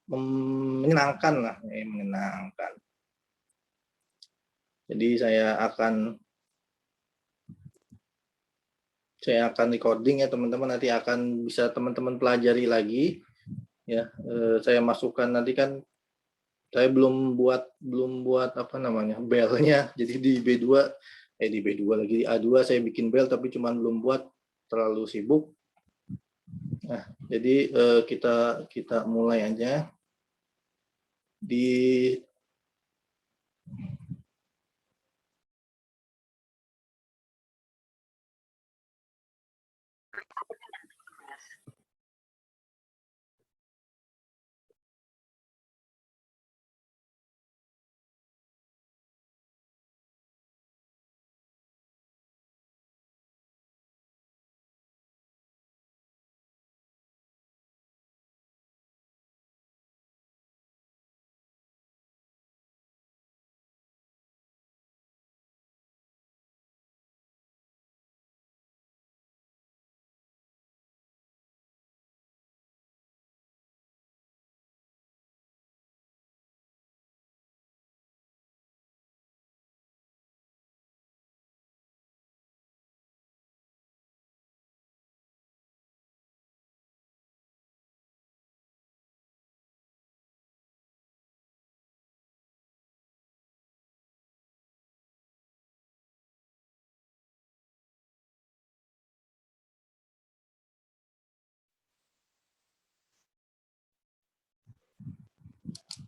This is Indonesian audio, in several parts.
menyenangkan lah, menyenangkan. Jadi saya akan recording ya teman-teman, nanti akan bisa teman-teman pelajari lagi ya. Saya masukkan nanti kan saya belum buat apa namanya belnya, jadi di B2 lagi di A2 saya bikin bel tapi cuman belum buat, terlalu sibuk. Nah, jadi kita mulai aja di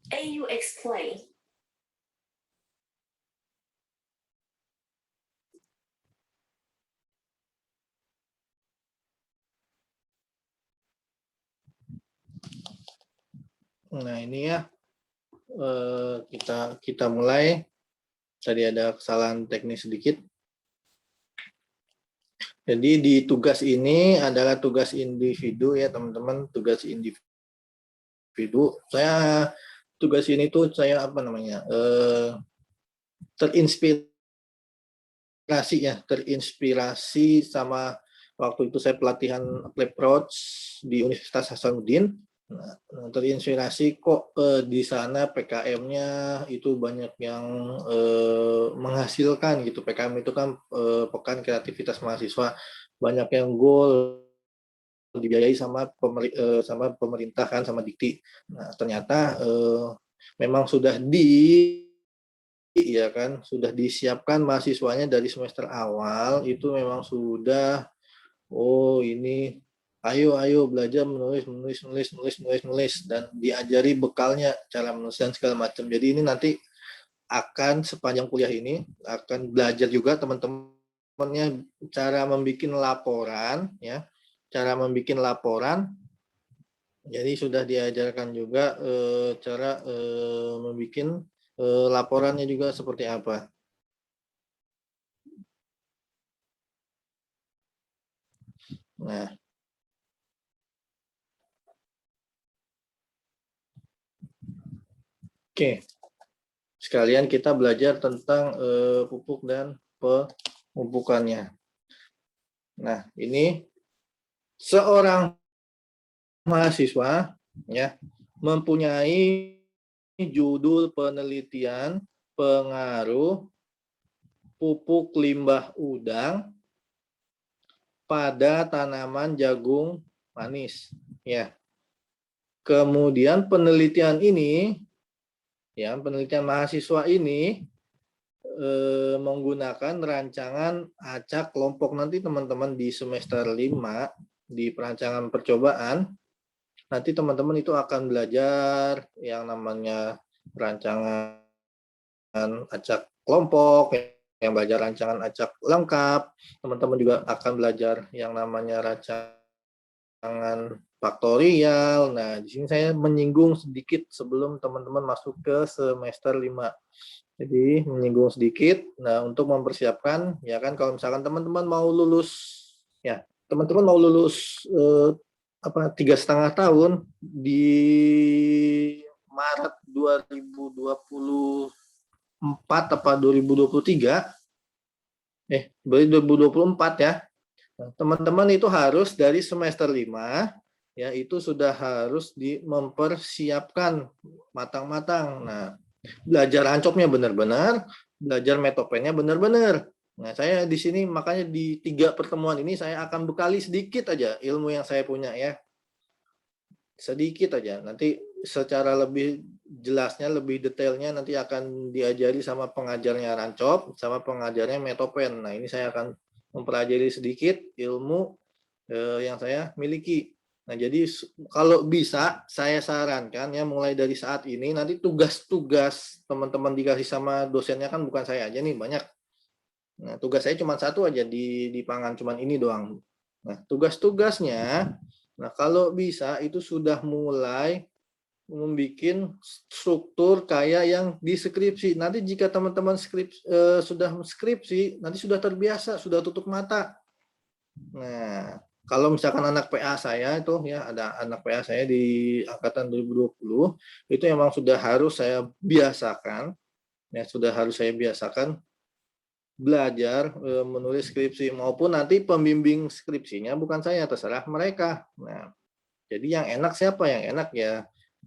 AU explain. Nah ini ya, kita mulai. Tadi ada kesalahan teknis sedikit. Jadi di tugas ini adalah tugas individu ya teman-teman, tugas individu. Tugas ini tuh saya apa namanya, terinspirasi sama waktu itu saya pelatihan approach di Universitas Hasanuddin. Nah, terinspirasi kok di sana PKM-nya itu banyak yang menghasilkan gitu. PKM itu kan Pekan Kreativitas Mahasiswa, banyak yang goal dibiayai sama pemerintah kan, sama Dikti. Nah, ternyata memang sudah sudah disiapkan mahasiswanya dari semester awal itu memang sudah ini ayo belajar menulis dan diajari bekalnya cara menulis dan segala macam. Jadi ini nanti akan sepanjang kuliah ini akan belajar juga teman-temannya cara membuat laporan ya, cara membuat laporan. Jadi sudah diajarkan juga cara membuat laporannya juga seperti apa. Nah, oke. Sekalian kita belajar tentang pupuk dan pemupukannya. Nah, ini seorang mahasiswa ya mempunyai judul penelitian pengaruh pupuk limbah udang pada tanaman jagung manis ya. Kemudian penelitian mahasiswa ini menggunakan rancangan acak kelompok. Nanti teman-teman di semester 5 di perancangan percobaan nanti teman-teman itu akan belajar yang namanya rancangan acak kelompok, yang belajar rancangan acak lengkap. Teman-teman juga akan belajar yang namanya rancangan faktorial. Nah, di sini saya menyinggung sedikit sebelum teman-teman masuk ke semester 5. Jadi menyinggung sedikit. Nah, untuk mempersiapkan ya kan, kalau misalkan teman-teman mau lulus ya, teman-teman mau lulus 3,5 tahun di Maret 2024 apa 2023 2024 ya. Teman-teman itu harus dari semester 5 ya itu sudah harus mempersiapkan matang-matang. Nah, belajar rancopnya benar-benar, belajar metopennya benar-benar. Nah, saya di sini makanya di 3 pertemuan ini saya akan bekali sedikit aja ilmu yang saya punya ya. Sedikit aja. Nanti secara lebih jelasnya, lebih detailnya nanti akan diajari sama pengajarnya rancop, sama pengajarnya metopen. Nah, ini saya akan mempelajari sedikit ilmu yang saya miliki. Nah, jadi kalau bisa saya sarankan ya mulai dari saat ini nanti tugas-tugas teman-teman dikasih sama dosennya kan bukan saya aja nih, banyak. Nah, tugas saya cuma satu aja di pangan cuma ini doang. Nah, tugas-tugasnya nah kalau bisa itu sudah mulai membuat struktur kayak yang di skripsi. Nanti jika teman-teman sudah skripsi, nanti sudah terbiasa, sudah tutup mata. Nah, kalau misalkan anak PA saya itu ya ada anak PA saya di angkatan 2020 itu emang sudah harus saya biasakan ya sudah harus saya biasakan belajar menulis skripsi maupun nanti pembimbing skripsinya bukan saya, terserah mereka. Nah, jadi yang enak siapa? Yang enak ya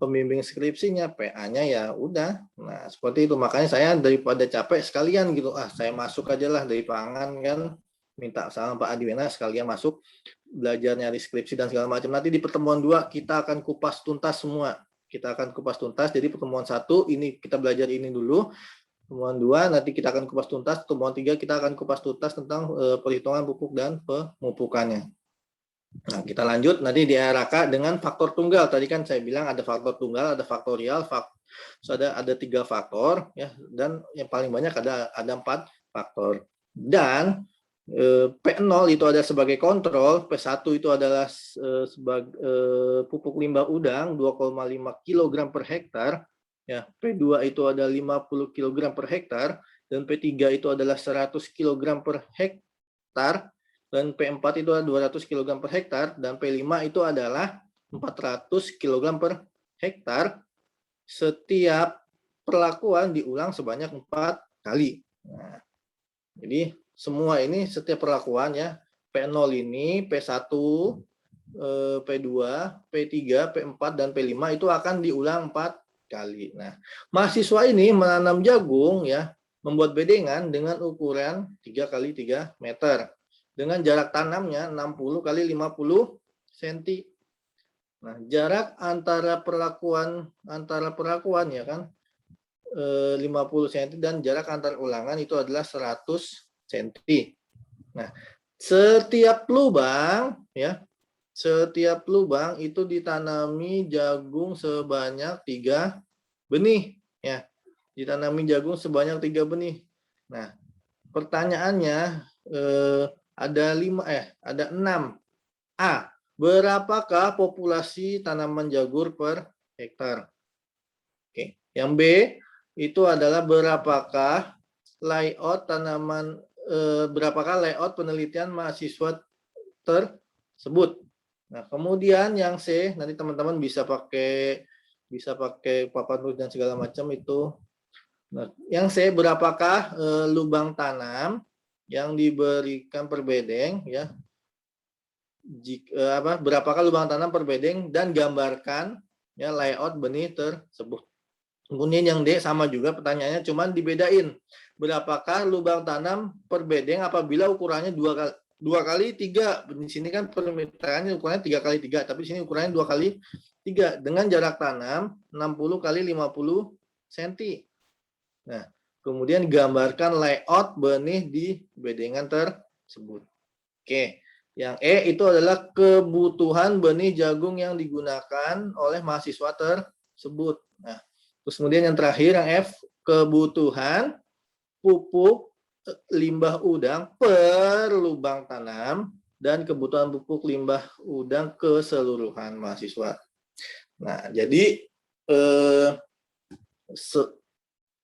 pembimbing skripsinya, PA-nya ya udah. Nah, seperti itu. Makanya saya daripada capek sekalian gitu, saya masuk aja lah dari pangan kan, minta sama Pak Adiwena sekalian masuk belajar nyari skripsi dan segala macam. Nanti di pertemuan 2 kita akan kupas tuntas semua. Kita akan kupas tuntas. Jadi pertemuan 1 ini kita belajar ini dulu. Pertemuan 2 nanti kita akan kupas tuntas, pertemuan 3 kita akan kupas tuntas tentang perhitungan pupuk dan pemupukannya. Nah, kita lanjut nanti di RAK dengan faktor tunggal. Tadi kan saya bilang ada faktor tunggal, ada faktorial, ada 3 faktor ya dan yang paling banyak ada 4 faktor. Dan P0 itu ada sebagai kontrol, P1 itu adalah sebagai pupuk limbah udang 2,5 kg per hektar. Ya, P2 itu ada 50 kg per hektar dan P3 itu adalah 100 kg per hektar dan P4 itu adalah 200 kg per hektar dan P5 itu adalah 400 kg per hektar. Setiap perlakuan diulang sebanyak 4 kali. Nah, jadi semua ini setiap perlakuan ya P0 ini P1 P2, P3, P4, dan P5 itu akan diulang 4 kali. Nah, mahasiswa ini menanam jagung ya, membuat bedengan dengan ukuran 3 kali 3 meter. Dengan jarak tanamnya 60 kali 50 cm. Nah, jarak antara perlakuan ya kan 50 cm dan jarak antar ulangan itu adalah 100 cm. Nah, setiap lubang ya setiap lubang itu ditanami jagung sebanyak 3 benih ya. Ditanami jagung sebanyak 3 benih. Nah, pertanyaannya ada 6. A. Berapakah populasi tanaman jagung per hektar? Oke. Yang B itu adalah berapakah layout penelitian mahasiswa tersebut. Nah, kemudian yang C, nanti teman-teman bisa pakai papan tulis dan segala macam itu. Nah, yang C, berapakah lubang tanam yang diberikan per bedeng ya? Berapakah lubang tanam per bedeng dan gambarkan ya layout benih tersebut. Kemudian yang D sama juga pertanyaannya, cuman dibedain. Berapakah lubang tanam per bedeng apabila ukurannya 2 kali 3. Di sini kan permintaannya ukurannya 3 kali 3, tapi di sini ukurannya 2 kali 3 dengan jarak tanam 60 kali 50 cm. Nah, kemudian gambarkan layout benih di bedengan tersebut. Oke, yang E itu adalah kebutuhan benih jagung yang digunakan oleh mahasiswa tersebut. Nah, terus kemudian yang terakhir yang F, kebutuhan pupuk limbah udang per lubang tanam dan kebutuhan pupuk limbah udang keseluruhan mahasiswa. Nah, jadi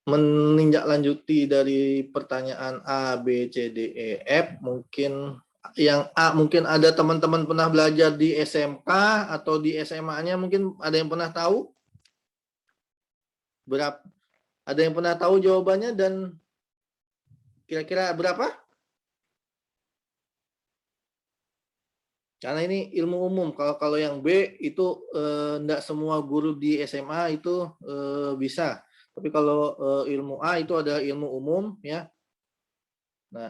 menindaklanjuti dari pertanyaan A, B, C, D, E, F, mungkin yang A mungkin ada teman-teman pernah belajar di SMK atau di SMA-nya, mungkin ada yang pernah tahu? Ada yang pernah tahu jawabannya dan kira-kira berapa? Karena ini ilmu umum. Kalau yang B itu enggak semua guru di SMA itu bisa. Tapi kalau ilmu A itu ada ilmu umum ya. Nah,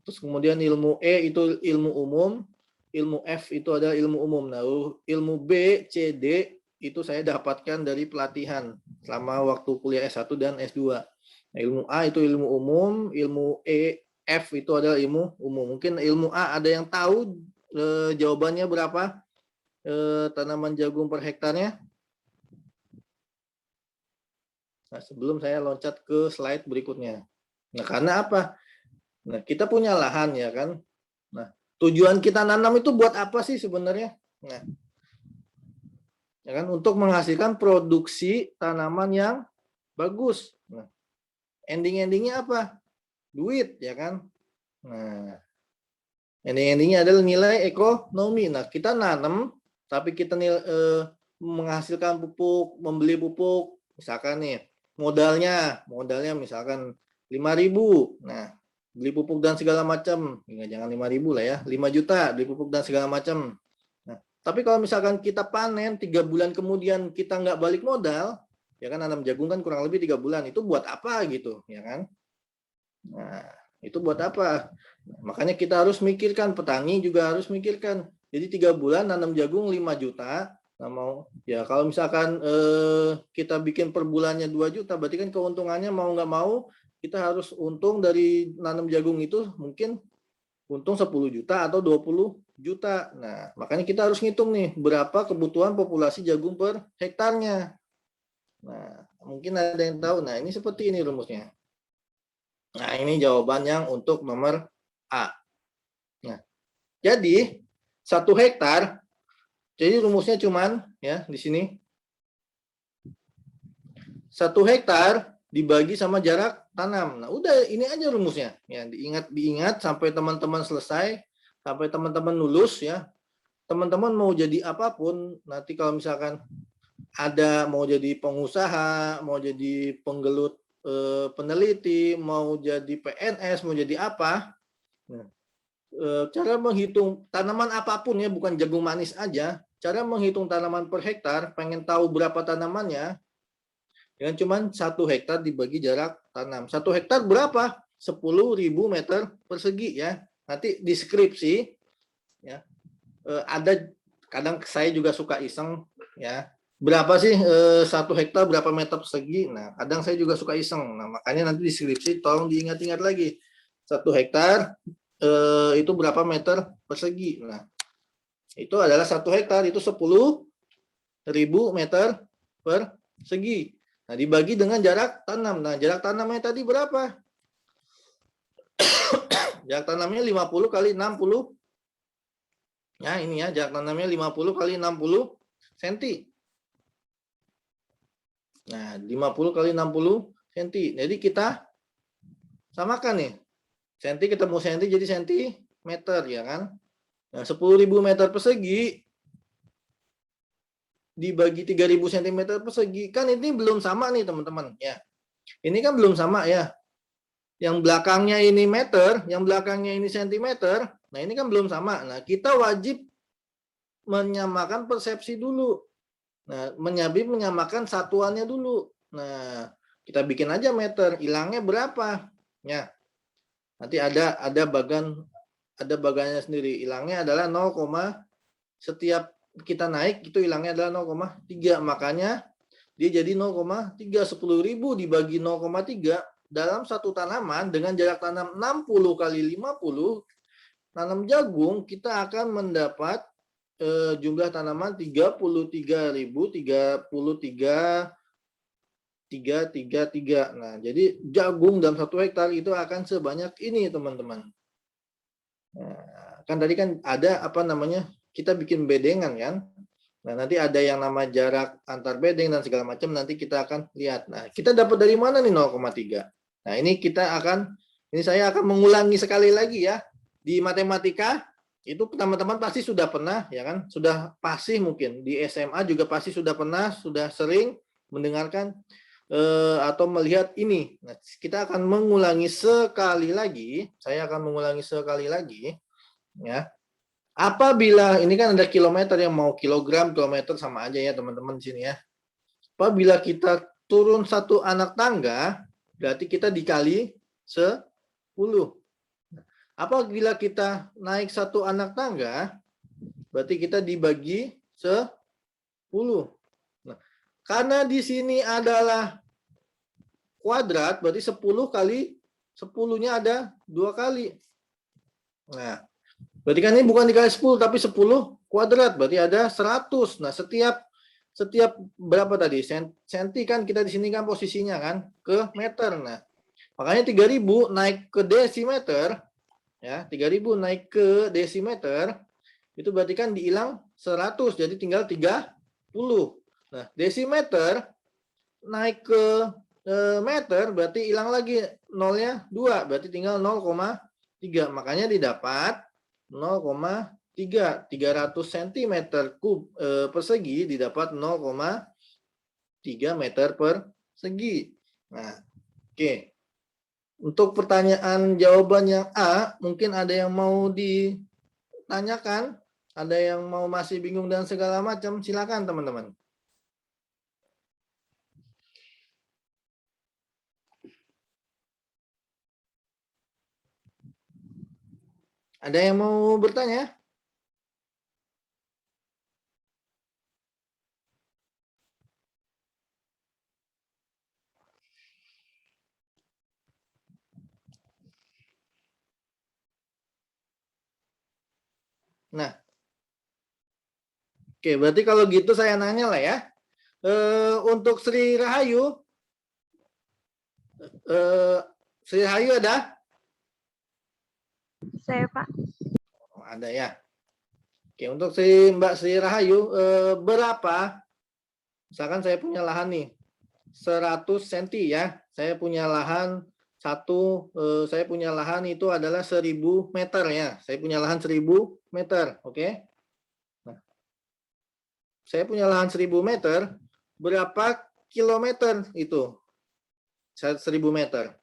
terus kemudian ilmu E itu ilmu umum, ilmu F itu ada ilmu umum. Nah, ilmu B, C, D itu saya dapatkan dari pelatihan selama waktu kuliah S1 dan S2. Nah, ilmu A itu ilmu umum, ilmu E, F itu adalah ilmu umum. Mungkin ilmu A ada yang tahu jawabannya berapa tanaman jagung per hektarnya? Nah, sebelum saya loncat ke slide berikutnya. Nah, karena apa? Nah, kita punya lahan ya kan. Nah, tujuan kita nanam itu buat apa sih sebenarnya? Nah, ya kan untuk menghasilkan produksi tanaman yang bagus. Nah, endingnya apa? Duit ya kan. Nah, endingnya adalah nilai ekonomi. Nah, kita nanam tapi kita menghasilkan pupuk, membeli pupuk, misalkan nih modalnya misalkan 5.000. Nah, beli pupuk dan segala macam, jangan 5.000 lah ya, 5 juta beli pupuk dan segala macam. Nah, tapi kalau misalkan kita panen 3 bulan kemudian kita nggak balik modal, ya kan nanam jagung kan kurang lebih 3 bulan, itu buat apa gitu, ya kan? Nah, itu buat apa? Makanya kita harus mikirkan, petani juga harus mikirkan. Jadi 3 bulan nanam jagung 5 juta, nah mau ya kalau misalkan kita bikin per bulannya 2 juta, berarti kan keuntungannya mau nggak mau kita harus untung dari nanam jagung itu mungkin untung 10 juta atau 20 juta. Nah, makanya kita harus ngitung nih berapa kebutuhan populasi jagung per hektarnya. Nah, mungkin ada yang tahu. Nah, ini seperti ini rumusnya. Nah, ini jawaban yang untuk nomor A. Nah, jadi 1 hektar, jadi rumusnya cuman ya di sini 1 hektar dibagi sama jarak tanam. Nah, udah ini aja rumusnya. Ya, diingat sampai teman-teman selesai, sampai teman-teman lulus ya. Teman-teman mau jadi apapun, nanti kalau misalkan ada mau jadi pengusaha, mau jadi penggelut peneliti, mau jadi PNS, mau jadi apa. Nah, cara menghitung tanaman apapun ya, bukan jagung manis aja, cara menghitung tanaman per hektar, pengen tahu berapa tanamannya, dengan cuman 1 hektar dibagi jarak tanam. 1 hektar berapa? 10.000 meter persegi ya. Nanti di skripsi ya ada, kadang saya juga suka iseng ya. Berapa sih 1 hektar berapa meter persegi? Nah, kadang saya juga suka iseng. Nah, makanya nanti di skripsi tolong diingat-ingat lagi. 1 hektar itu berapa meter persegi? Nah, itu adalah 1 hektar itu 10.000 meter persegi. Nah, dibagi dengan jarak tanam. Nah, jarak tanamnya tadi berapa? Jarak tanamnya 50 kali 60. Ya, ini ya, jarak tanamnya 50 kali 60 cm. Nah, 50 kali 60 cm. Jadi kita samakan nih. Cm ketemu cm jadi centimeter, ya kan? Nah, 10.000 meter persegi dibagi 3.000 cm persegi, kan ini belum sama nih teman-teman ya. Ini kan belum sama ya. Yang belakangnya ini meter, yang belakangnya ini sentimeter. Nah, ini kan belum sama. Nah, kita wajib menyamakan persepsi dulu. Nah, menyamakan satuannya dulu. Nah, kita bikin aja meter, hilangnya berapa? Ya. Nanti ada bagannya sendiri. Hilangnya adalah 0, setiap kita naik itu hilangnya adalah 0,3. Makanya dia jadi 0,3. 10.000 dibagi 0,3 dalam satu tanaman dengan jarak tanam 60 kali 50 tanam jagung, kita akan mendapat jumlah tanaman 33.333. Nah, jadi jagung dalam 1 hektar itu akan sebanyak ini, teman-teman. Nah, kan tadi kan ada apa namanya? Kita bikin bedengan kan? Nah, nanti ada yang nama jarak antar bedeng dan segala macam, nanti kita akan lihat. Nah, kita dapat dari mana nih 0,3? Nah, ini saya akan mengulangi sekali lagi ya. Di matematika itu teman-teman pasti sudah pernah ya kan? Sudah pasti mungkin di SMA juga pasti sudah pernah, sudah sering mendengarkan atau melihat ini. Nah, kita akan mengulangi sekali lagi. Saya akan mengulangi sekali lagi ya. Apabila ini kan ada kilometer yang mau kilogram, kilometer sama aja ya teman-teman di sini ya. Apabila kita turun satu anak tangga, berarti kita dikali 10. Apabila kita naik satu anak tangga, berarti kita dibagi 10. Nah, karena di sini adalah kuadrat, berarti 10 kali 10-nya ada 2 kali. Nah, berarti kan ini bukan dikali 10, tapi 10 kuadrat, berarti ada 100. Nah, setiap berapa tadi? Senti kan kita di sini kan posisinya kan ke meter. Nah, makanya 3000 naik ke desimeter ya, 3000 naik ke desimeter itu berarti kan dihilang 100, jadi tinggal 30. Nah, desimeter naik ke meter berarti hilang lagi nolnya 2, berarti tinggal 0,3. Makanya didapat 0,3. 300 cm kub persegi didapat 0,3 meter persegi. Nah, oke. Untuk pertanyaan jawaban yang A, mungkin ada yang mau ditanyakan, ada yang mau masih bingung dan segala macam, silakan teman-teman. Ada yang mau bertanya? Nah, oke, berarti kalau gitu saya nanya lah ya. Untuk Sri Rahayu, Sri Rahayu ada? Saya, Pak. Oh, ada ya. Oke, untuk Mbak Sri Rahayu, berapa? Misalkan saya punya lahan nih, 100 cm ya. Saya punya lahan saya punya lahan itu adalah 1000 meter ya. Saya punya lahan 1000 meter, oke? Nah, saya punya lahan 1000 meter, berapa kilometer itu? 1000 meter.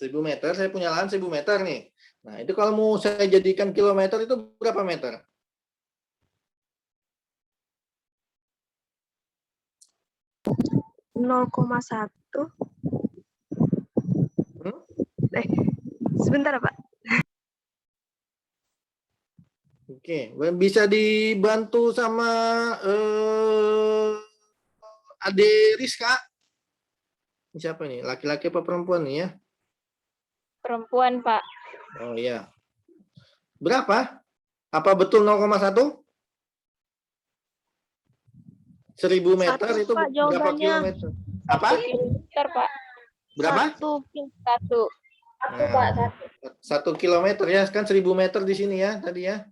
Meter, saya punya lahan 1000 meter nih. Nah, itu kalau mau saya jadikan kilometer itu berapa meter? Nol koma satu. Sebentar, Pak. Oke, bisa dibantu sama Ade Rizka. Ini siapa nih? Laki-laki apa perempuan nih ya? Perempuan, Pak. Oh iya. Berapa? Apa betul 0,1? 1000 meter Satu, itu Pak, berapa jawabannya. kilometer? Apa? 1 kilometer, Pak. Berapa? 1. Nah, 1 kilometer ya, kan 1000 meter di sini ya tadi ya.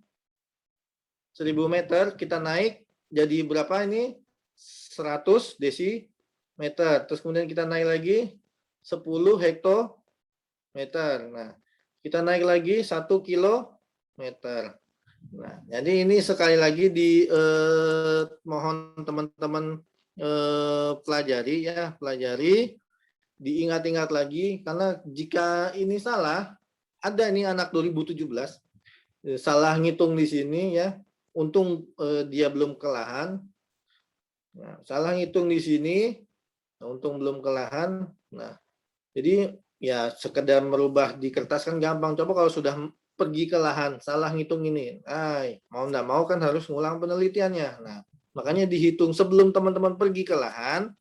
1000 meter kita naik jadi berapa ini? 100 desimeter. Terus kemudian kita naik lagi 10 hektometer. Nah, kita naik lagi 1 kilometer. Nah, jadi ini sekali lagi mohon teman-teman pelajari ya, pelajari, diingat-ingat lagi karena jika ini salah, ada nih anak 2017 salah ngitung di sini ya. Untung dia belum kelahan. Nah, salah ngitung di sini, untung belum kelahan. Nah, jadi ya sekedar merubah di kertas kan gampang. Coba kalau sudah pergi ke lahan, salah ngitung ini. Mau nggak mau kan harus ngulang penelitiannya. Nah, makanya dihitung sebelum teman-teman pergi ke lahan,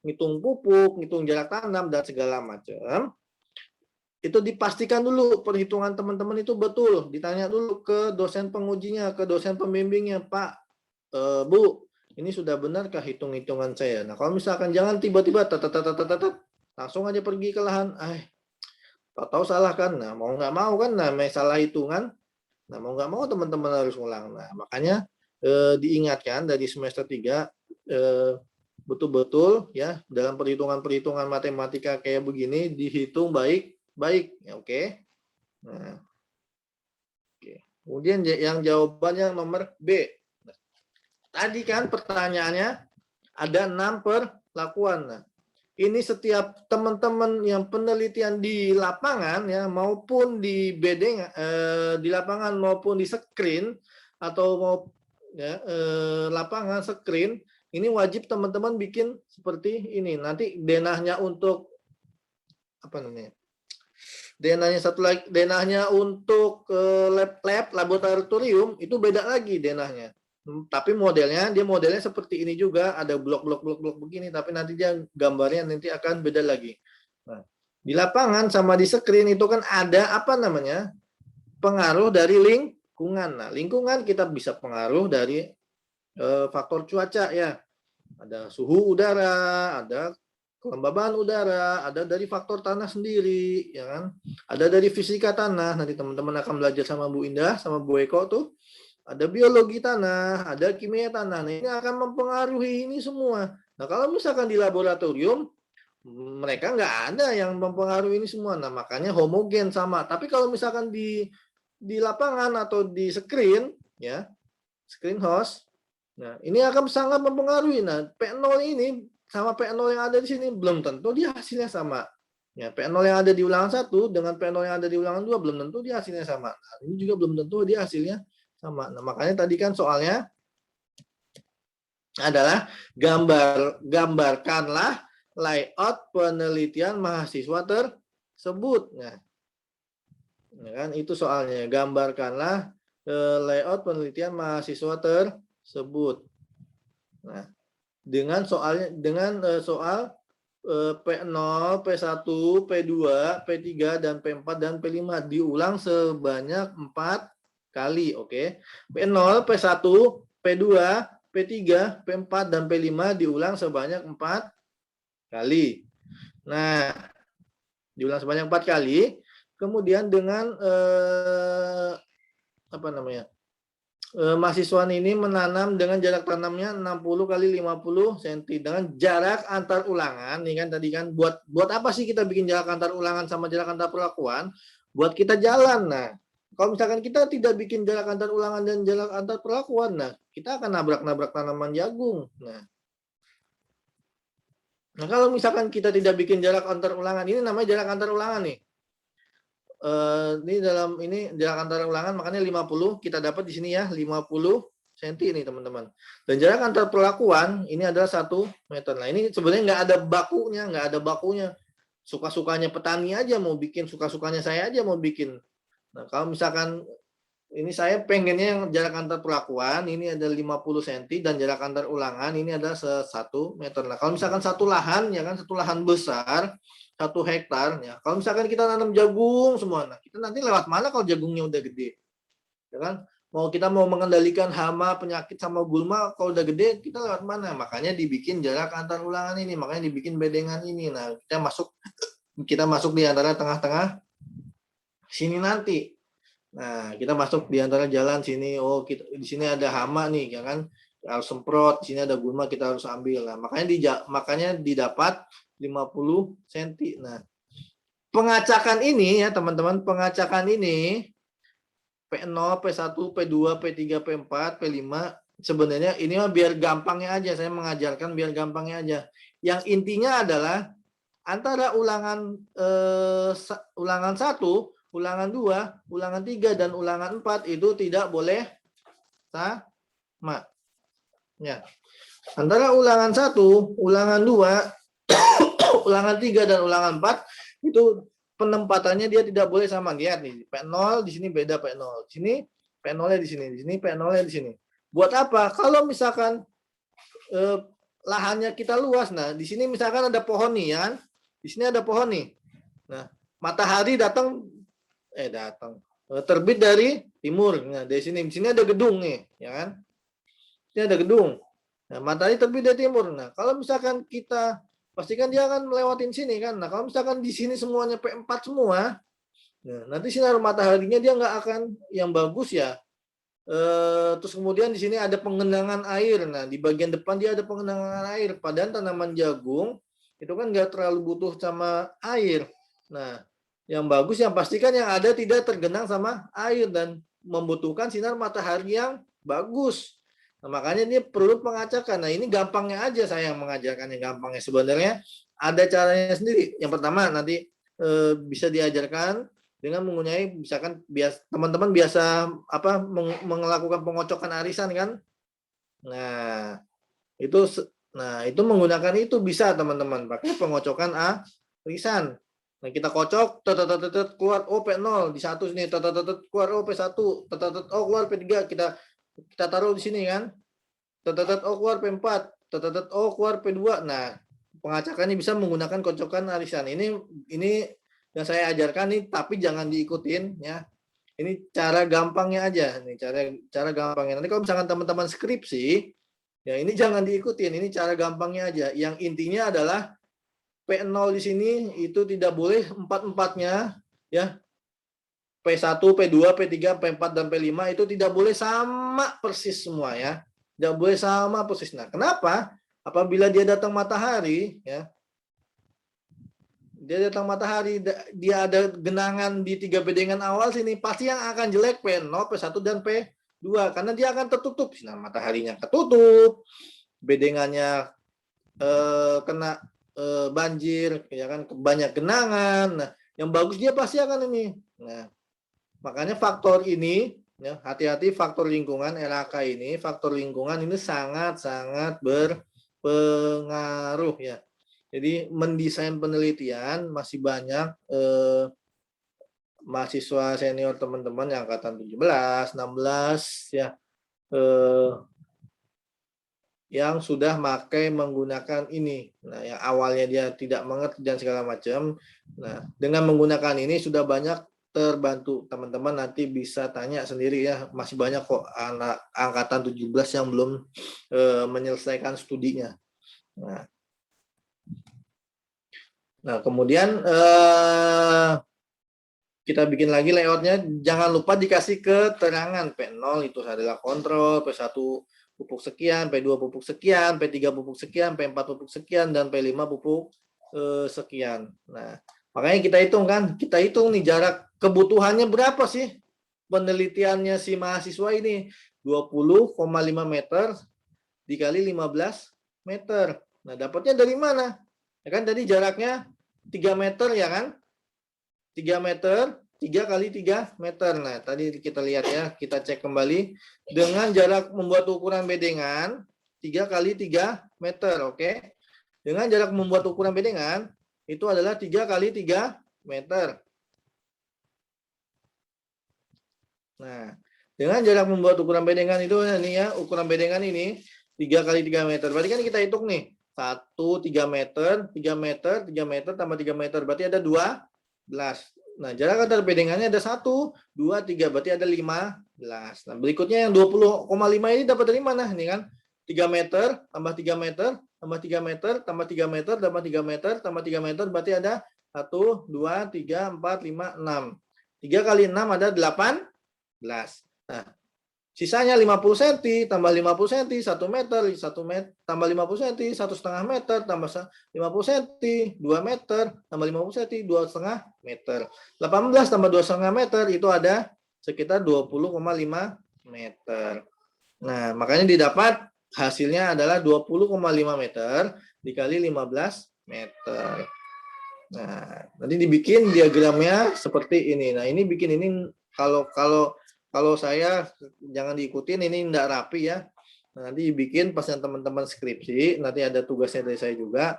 ngitung pupuk, ngitung jarak tanam, dan segala macam. Itu dipastikan dulu perhitungan teman-teman itu betul. Ditanya dulu ke dosen pengujinya, ke dosen pembimbingnya, Pak, Bu, ini sudah benarkah hitung-hitungan saya? Nah, kalau misalkan jangan tiba-tiba langsung aja pergi ke lahan, tahu salah kan? Nah, mau nggak mau kan, namanya salah hitungan. Nah, mau nggak mau teman-teman harus ulang. Nah, makanya diingatkan dari semester 3 betul-betul ya dalam perhitungan-perhitungan matematika kayak begini dihitung baik-baik, ya, oke? Nah, oke. Kemudian yang jawabannya nomor B. Tadi kan pertanyaannya ada 6 perlakuan. Nah, ini setiap teman-teman yang penelitian di lapangan ya maupun di bedeng di lapangan maupun di screen atau mau ya lapangan screen ini wajib teman-teman bikin seperti ini. Nanti denahnya untuk apa namanya? Denahnya satu lagi, denahnya untuk lab laboratorium itu beda lagi denahnya. Tapi dia modelnya seperti ini juga, ada blok begini, tapi nanti dia gambarnya nanti akan beda lagi. Nah, di lapangan sama di screen itu kan ada apa namanya? Pengaruh dari lingkungan. Nah, lingkungan kita bisa pengaruh dari faktor cuaca ya. Ada suhu udara, ada kelembaban udara, ada dari faktor tanah sendiri, ya kan? Ada dari fisika tanah. Nanti teman-teman akan belajar sama Bu Indah, sama Bu Eko tuh. Ada biologi tanah, ada kimia tanah. Nah, ini akan mempengaruhi ini semua. Nah, kalau misalkan di laboratorium, mereka nggak ada yang mempengaruhi ini semua. Nah, makanya homogen sama. Tapi kalau misalkan di lapangan atau di screen, ya, screen host, nah, ini akan sangat mempengaruhi. Nah, P0 ini sama P0 yang ada di sini belum tentu dia hasilnya sama. Ya, P0 yang ada di ulangan 1 dengan P0 yang ada di ulangan 2 belum tentu dia hasilnya sama. Nah, ini juga belum tentu dia hasilnya sama. Nah, makanya tadi kan soalnya adalah gambarkanlah layout penelitian mahasiswa tersebut. Nah, ya kan itu soalnya. Gambarkanlah layout penelitian mahasiswa tersebut. Nah, dengan soal P0, P1, P2, P3 dan P4 dan P5 diulang sebanyak 4 kali, oke. P0, P1, P2, P3, P4 dan P5 diulang sebanyak 4 kali. Nah, diulang sebanyak 4 kali. Kemudian dengan apa namanya? Mahasiswa ini menanam dengan jarak tanamnya 60 kali 50 cm dengan jarak antar ulangan. Nih kan tadi kan buat apa sih kita bikin jarak antar ulangan sama jarak antar perlakuan? Buat kita jalan. Nah, kalau misalkan kita tidak bikin jarak antar ulangan dan jarak antar perlakuan, nah kita akan nabrak-nabrak tanaman jagung. Nah, kalau misalkan kita tidak bikin jarak antar ulangan, ini namanya jarak antar ulangan nih. Ini jarak antara ulangan makanya 50 kita dapat di sini ya 50 cm nih teman-teman. Dan jarak antar perlakuan ini adalah 1 meter. Nah ini sebenarnya nggak ada bakunya. Suka-sukanya petani aja mau bikin, suka-sukanya saya aja mau bikin. Nah kalau misalkan ini saya pengennya yang jarak antar perlakuan ini ada 50 cm dan jarak antar ulangan ini adalah 1 meter. Nah kalau misalkan satu lahan ya kan satu lahan besar 1 hektar ya. Kalau misalkan kita nanam jagung semua, nah kita nanti lewat mana kalau jagungnya udah gede, ya kan? Kita mau mengendalikan hama, penyakit sama gulma, kalau udah gede kita lewat mana? Makanya dibikin jarak antar ulangan ini, makanya dibikin bedengan ini. Nah kita masuk di antara tengah-tengah sini nanti. Nah kita masuk di antara jalan sini. Oh kita di sini ada hama nih, ya kan? Harus semprot. Di sini ada gulma kita harus ambil. Nah makanya didapat 50 cm. Nah, pengacakan ini ya teman-teman, pengacakan ini P0, P1, P2, P3, P4, P5 sebenarnya ini mah biar gampangnya aja, saya mengajarkan biar gampangnya aja. Yang intinya adalah antara ulangan 1, ulangan 2, ulangan 3 dan ulangan 4 itu tidak boleh sama. Ya. Antara ulangan 1, ulangan 2 ulangan 3 dan ulangan 4 itu penempatannya dia tidak boleh sama. Lihat nih, P0 di sini beda P0. Di sini P0-nya di sini P0-nya di sini. Buat apa? Kalau misalkan lahannya kita luas, nah di sini misalkan ada pohon nih ya. Di sini ada pohon nih. Nah, matahari terbit dari timur. Nah, di sini ada gedung nih, ya kan? Ini ada gedung. Nah, matahari terbit dari timur. Nah, kalau misalkan kita pastikan dia akan melewatin sini kan. Nah, kalau misalkan di sini semuanya P4 semua, nah, nanti sinar mataharinya dia nggak akan yang bagus ya. Terus kemudian di sini ada pengenangan air. Nah, di bagian depan dia ada pengenangan air. Padahal tanaman jagung itu kan nggak terlalu butuh sama air. Nah, yang bagus yang pastikan yang ada tidak tergenang sama air dan membutuhkan sinar matahari yang bagus. Nah, makanya dia perlu pengacakan. Nah, ini gampangnya aja saya yang mengajarkannya gampangnya. Sebenarnya ada caranya sendiri. Yang pertama nanti bisa diajarkan dengan menggunakan, misalkan teman-teman biasa melakukan pengocokan arisan kan. Nah, itu menggunakan itu bisa teman-teman pakai pengocokan arisan. Nah, kita kocok, keluar P0 di 1 sini, keluar P1, keluar P3, kita taruh di sini kan. Keluar P4, keluar P2. Nah, pengacakannya bisa menggunakan kocokan arisan. Ini yang saya ajarkan nih, tapi jangan diikutin ya. Ini cara gampangnya aja nih, cara gampangnya. Nanti kalau misalkan teman-teman skripsi, ya ini jangan diikutin, ini cara gampangnya aja. Yang intinya adalah P0 di sini itu tidak boleh empat-empatnya ya. P1, P2, P3, P4 dan P5 itu tidak boleh sama persis semua ya. Tidak boleh sama persis. Nah, kenapa? Apabila dia datang matahari ya. Dia datang matahari, dia ada genangan di 3 bedengan awal sini, pasti yang akan jelek P0, P1 dan P2 karena dia akan tertutup. Sinar mataharinya ketutup, bedengannya kena banjir, ya kan, banyak genangan. Nah, yang bagus dia pasti akan ini. Nah, makanya faktor ini, ya, hati-hati faktor lingkungan RAK ini, faktor lingkungan ini sangat-sangat berpengaruh ya. Jadi mendesain penelitian masih banyak mahasiswa senior teman-teman yang angkatan 17, 16 ya. Yang sudah menggunakan ini. Nah, yang awalnya dia tidak mengerti dan segala macam. Nah, dengan menggunakan ini sudah banyak terbantu. Teman-teman nanti bisa tanya sendiri ya. Masih banyak kok anak angkatan 17 yang belum menyelesaikan studinya. Nah, kemudian kita bikin lagi layoutnya. Jangan lupa dikasih keterangan. P0 itu adalah kontrol, P1 pupuk sekian, P2 pupuk sekian, P3 pupuk sekian, P4 pupuk sekian, dan P5 pupuk sekian. Nah, makanya kita hitung kan, kita hitung nih jarak kebutuhannya berapa sih penelitiannya si mahasiswa ini, 20,5 meter dikali 15 meter. Nah, dapatnya dari mana? Ya kan tadi jaraknya 3 meter ya kan? 3 meter, 3 kali 3 meter. Nah, tadi kita lihat ya, kita cek kembali. Dengan jarak membuat ukuran bedengan, 3 kali 3 meter, oke? Dengan jarak membuat ukuran bedengan, itu adalah 3 kali 3 meter. Nah, dengan jarak membuat ukuran bedengan itu, ini ya, ukuran bedengan ini, 3 kali 3 meter. Berarti kan kita hitung nih, 1, 3 meter, 3 meter, 3 meter, tambah 3 meter. Berarti ada 12. Nah, jarak antar bedengannya ada 1, 2, 3, berarti ada 15. Nah, berikutnya yang 20,5 ini dapat dari mana? Ini kan 3 meter, tambah 3 meter, tambah 3 meter, tambah 3 meter, tambah 3 meter, tambah 3 meter, berarti ada 1, 2, 3, 4, 5, 6. 3 kali 6 ada 18. Nah, sisanya 50 cm, tambah 50 cm, 1 meter, 1 meter, tambah 50 cm, 1,5 meter, tambah 50 cm, 2 meter, tambah 50 cm, 2,5 meter. 18 tambah 2,5 meter, itu ada sekitar 20,5 meter. Nah, makanya didapat hasilnya adalah 20,5 meter dikali 15 meter. Nah, nanti dibikin diagramnya seperti ini. Nah, ini bikin ini kalau saya jangan diikutin, ini tidak rapi ya. Nah, nanti bikin pas yang teman-teman skripsi, nanti ada tugasnya dari saya juga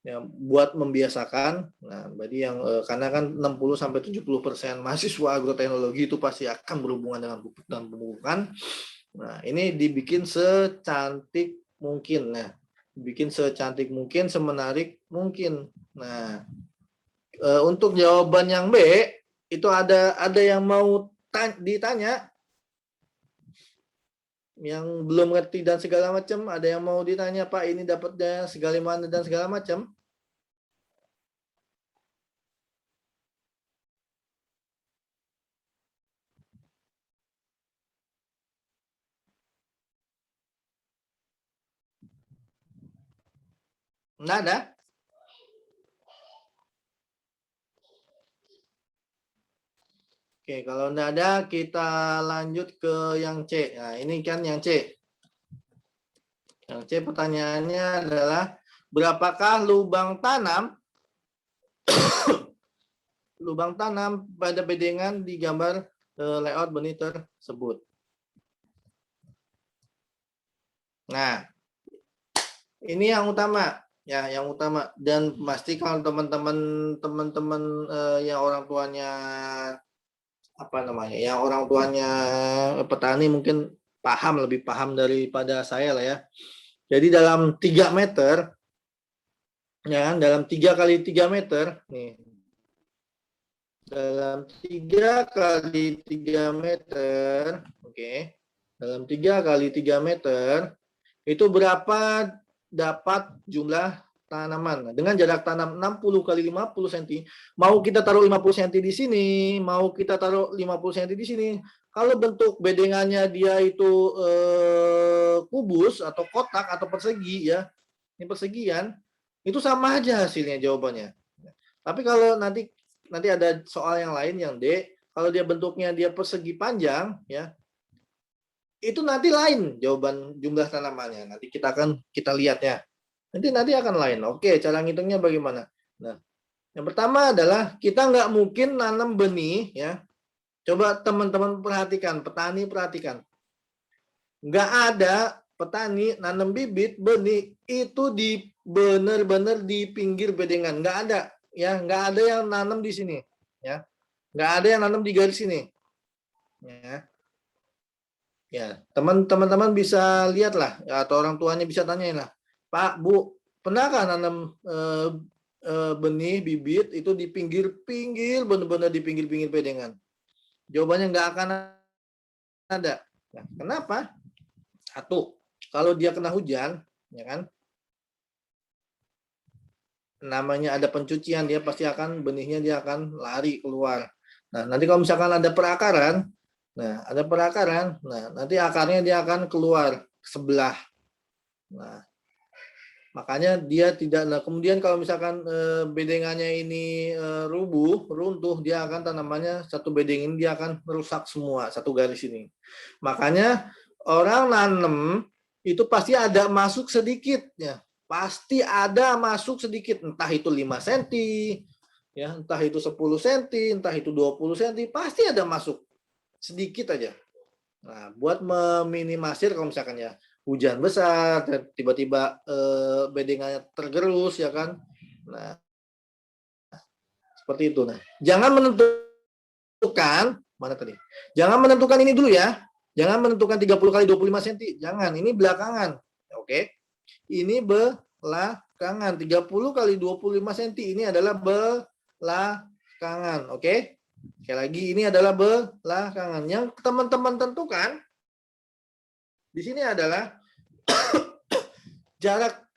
ya, buat membiasakan. Nah, berarti yang karena kan 60-70% mahasiswa agroteknologi itu pasti akan berhubungan dengan pupuk dan pemupukan. Nah, ini dibikin secantik mungkin. Nah, dibikin secantik mungkin, semenarik mungkin. Nah, untuk jawaban yang B itu ada yang mau ditanya, yang belum ngerti dan segala macam, ada yang mau ditanya, Pak, ini dapatnya segala mana dan segala macam? Nggak ada? Oke, kalau nggak ada, kita lanjut ke yang C. Nah, ini kan yang C. Yang C pertanyaannya adalah, berapakah lubang tanam pada bedengan di gambar layout benih tersebut. Nah, ini yang utama ya, yang utama. Dan pasti kalau teman-teman yang orang tuanya yang orang tuanya petani mungkin lebih paham daripada saya lah ya. Jadi dalam 3 meter, ya kan, dalam 3 kali 3 meter, nih, dalam 3 kali 3 meter, oke, dalam 3 kali 3 meter, itu berapa dapat jumlah tanaman? Dengan jarak tanam 60 kali 50 cm, mau kita taruh 50 cm di sini, mau kita taruh 50 cm di sini, kalau bentuk bedengannya dia itu kubus atau kotak atau persegi ya, ini persegian, itu sama aja hasilnya jawabannya. Tapi kalau nanti ada soal yang lain yang D, kalau dia bentuknya dia persegi panjang ya, itu nanti lain jawaban jumlah tanamannya. Nanti kita lihat ya. Nanti akan lain. Oke, cara ngitungnya bagaimana? Nah, yang pertama adalah kita nggak mungkin nanam benih ya. Coba teman-teman perhatikan, petani perhatikan. Nggak ada petani nanam bibit benih itu di benar-benar di pinggir bedengan. Nggak ada. Ya, nggak ada yang nanam di sini. Ya, nggak ada yang nanam di garis ini. Ya, teman-teman bisa lihatlah ya, atau orang tuanya bisa tanyain lah, Pak, Bu, pernahkah nanam benih bibit itu di pinggir-pinggir, benar-benar di pinggir-pinggir bedengan? Jawabannya nggak akan ada. Nah, kenapa? Satu, kalau dia kena hujan, ya kan, namanya ada pencucian, dia pasti akan benihnya dia akan lari keluar. Nah, nanti kalau misalkan ada perakaran, nah nanti akarnya dia akan keluar ke sebelah. Nah, makanya dia tidak. Nah, kemudian kalau misalkan bedengannya ini runtuh, dia akan tanamannya satu bedeng ini dia akan merusak semua satu garis ini. Makanya orang nanam itu pasti ada masuk sedikit ya. Pasti ada masuk sedikit, entah itu 5 cm, ya, entah itu 10 cm, entah itu 20 cm, pasti ada masuk sedikit aja. Nah, buat meminimalisir kalau misalkan ya hujan besar, tiba-tiba bedengannya tergerus ya kan. Nah, seperti itu. Nah, jangan menentukan Jangan menentukan ini dulu ya. Jangan menentukan 30 kali 25 cm. Jangan, ini belakangan. Oke. Ini belakangan. 30 kali 25 cm ini adalah belakangan. Oke. Sekali lagi, ini adalah belakangan. Yang teman-teman tentukan di sini adalah jarak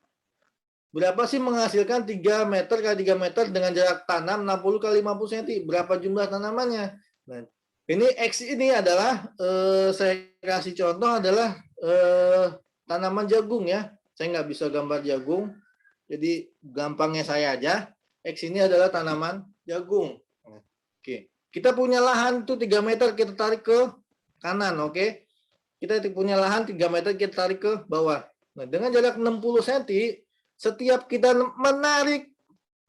berapa sih menghasilkan 3 meter kali 3 meter dengan jarak tanam 60 kali 50 cm. Berapa jumlah tanamannya? Nah, ini X ini adalah, saya kasih contoh adalah tanaman jagung ya. Saya nggak bisa gambar jagung, jadi gampangnya saya aja. X ini adalah tanaman jagung. Oke. Kita punya lahan itu 3 meter, kita tarik ke kanan, oke? Kita punya lahan 3 meter, kita tarik ke bawah. Nah, dengan jarak 60 cm, setiap kita menarik,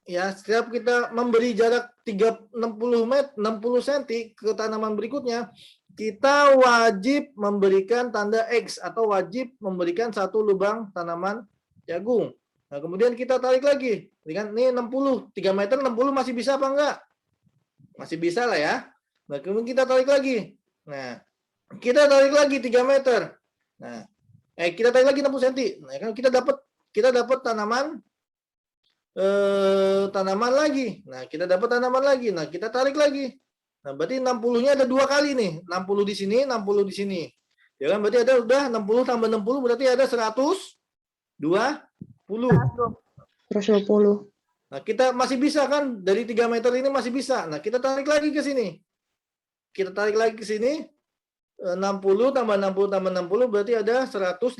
ya, setiap kita memberi jarak 60 cm ke tanaman berikutnya, kita wajib memberikan tanda X atau wajib memberikan satu lubang tanaman jagung. Nah, kemudian kita tarik lagi. Ini 60, 3 meter 60 masih bisa apa enggak? Masih bisa lah ya. Nah, kemudian kita tarik lagi. Nah, kita tarik lagi 3 meter. Nah, kita tarik lagi 60 cm. Nah, kan kita dapat tanaman lagi. Nah, kita dapat tanaman lagi. Nah, kita tarik lagi. Nah, berarti 60-nya ada 2 kali nih. 60 di sini, 60 di sini. Ya kan, berarti ada udah 60 tambah 60 berarti ada 120. 120. Nah, kita masih bisa kan, dari 3 meter ini masih bisa. Nah, kita tarik lagi ke sini. Kita tarik lagi ke sini. 60 tambah 60 tambah 60 berarti ada 180.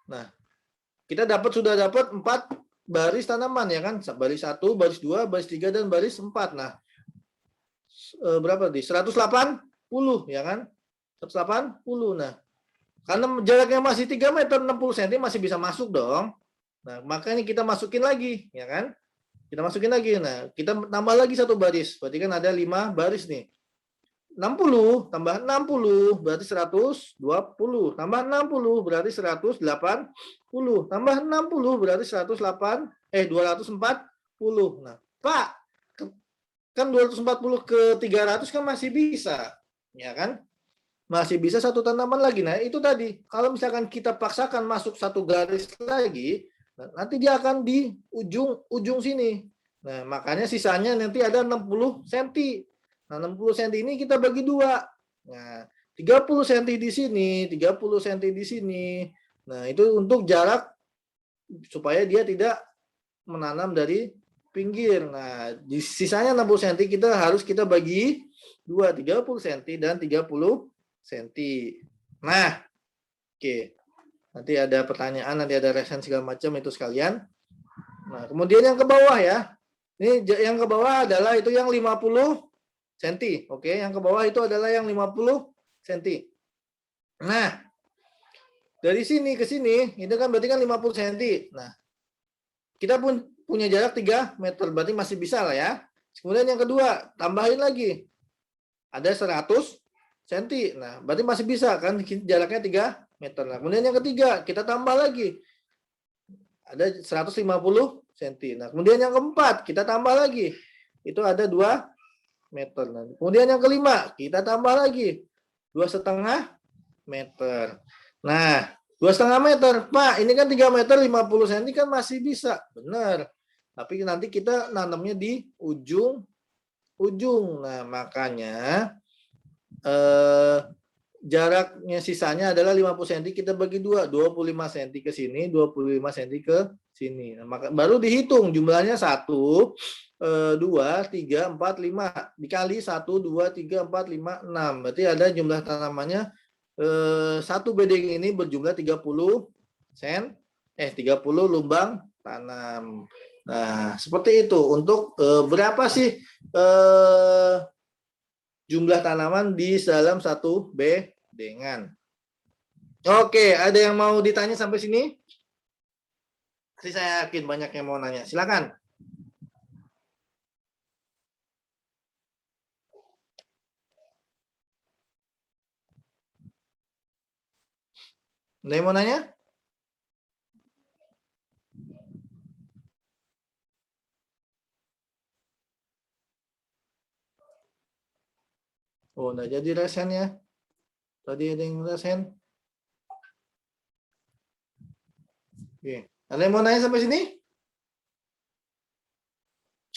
Nah, kita sudah dapat 4 baris tanaman ya kan. Baris 1, baris 2, baris 3, dan baris 4. Nah, berapa tadi? 180 ya kan. 180. Nah, karena jaraknya masih 3 meter 60 cm masih bisa masuk dong. Nah, makanya kita masukin lagi, ya kan? Kita masukin lagi. Nah, kita tambah lagi satu baris. Berarti kan ada 5 baris nih. 60 tambah 60 berarti 120. Tambah 60 berarti 180. Tambah 60 berarti 240. Nah, Pak, kan 240 ke 300 kan masih bisa. Ya kan? Masih bisa satu tanaman lagi. Nah, itu tadi. Kalau misalkan kita paksakan masuk satu garis lagi, nanti dia akan di ujung sini. Nah, makanya sisanya nanti ada 60 cm. Nah, 60 cm ini kita bagi 2. Nah, 30 cm di sini, 30 cm di sini. Nah, itu untuk jarak supaya dia tidak menanam dari pinggir. Nah, di sisanya 60 cm harus kita bagi 2, 30 cm dan 30 cm. Nah, oke. Nanti ada pertanyaan, nanti ada resen segala macam itu sekalian. Nah, kemudian yang ke bawah ya. Ini yang ke bawah adalah itu yang 50 cm. Oke, yang ke bawah itu adalah yang 50 cm. Nah, dari sini ke sini, itu kan berarti kan 50 cm. Nah, kita pun punya jarak 3 meter, berarti masih bisa lah ya. Kemudian yang kedua, tambahin lagi. Ada 100 cm. Nah, berarti masih bisa kan jaraknya 3 meter. Nah, kemudian yang ketiga, kita tambah lagi. Ada 150 cm. Nah, kemudian yang keempat, kita tambah lagi. Itu ada 2 meter. Nah, kemudian yang kelima, kita tambah lagi 2,5 meter. Nah, 2,5 meter. Pak, ini kan 3 meter 50 cm kan masih bisa. Benar. Tapi nanti kita nanamnya di ujung. Nah, makanya jaraknya sisanya adalah 50 cm kita bagi 2, 25 cm ke sini, 25 cm ke sini. Nah, maka baru dihitung jumlahnya 1 2 3 4 5 dikali 1 2 3 4 5 6. Berarti ada jumlah tanamannya satu bedeng ini berjumlah 30 lubang tanam. Nah, seperti itu untuk berapa sih jumlah tanaman di dalam satu bedengan. Oke, ada yang mau ditanya sampai sini? Saya yakin banyak yang mau nanya. Silakan. Ada yang mau nanya? Oh, enggak jadi resen ya. Tadi ada yang resen. Oke. Ada yang mau nanya sampai sini?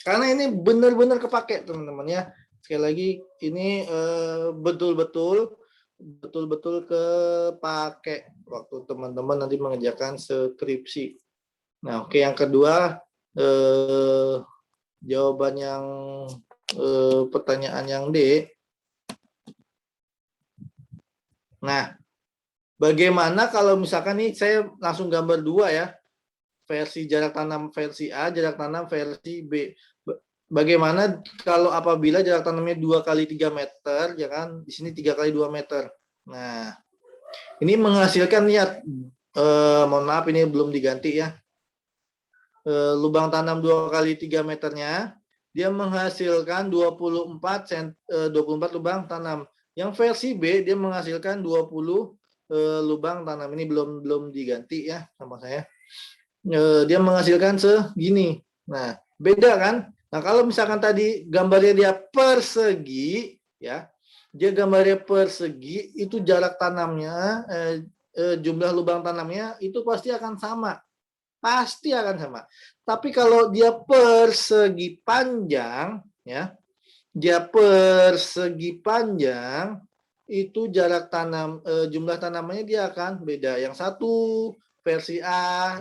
Karena ini benar-benar kepake, teman-teman ya. Sekali lagi, ini betul-betul kepake waktu teman-teman nanti mengerjakan skripsi. Nah, oke, yang kedua, jawaban yang pertanyaan yang D. Nah, bagaimana kalau misalkan nih saya langsung gambar 2 ya. Versi jarak tanam versi A, jarak tanam versi B. Bagaimana kalau apabila jarak tanamnya 2 kali 3 meter, ya kan? Di sini 3 kali 2 meter. Nah, ini menghasilkan, lihat, mohon maaf ini belum diganti ya. Lubang tanam 2 kali 3 meternya, dia menghasilkan 24 lubang tanam. Yang versi B, dia menghasilkan 20 lubang tanam. Ini belum diganti ya sama saya. Dia menghasilkan segini. Nah, beda kan? Nah, kalau misalkan tadi gambarnya dia persegi, ya, dia gambarnya persegi, itu jarak tanamnya, jumlah lubang tanamnya itu pasti akan sama. Pasti akan sama. Tapi kalau dia persegi panjang, ya, dia persegi panjang, itu jarak tanam, jumlah tanamannya dia akan beda. Yang satu versi A,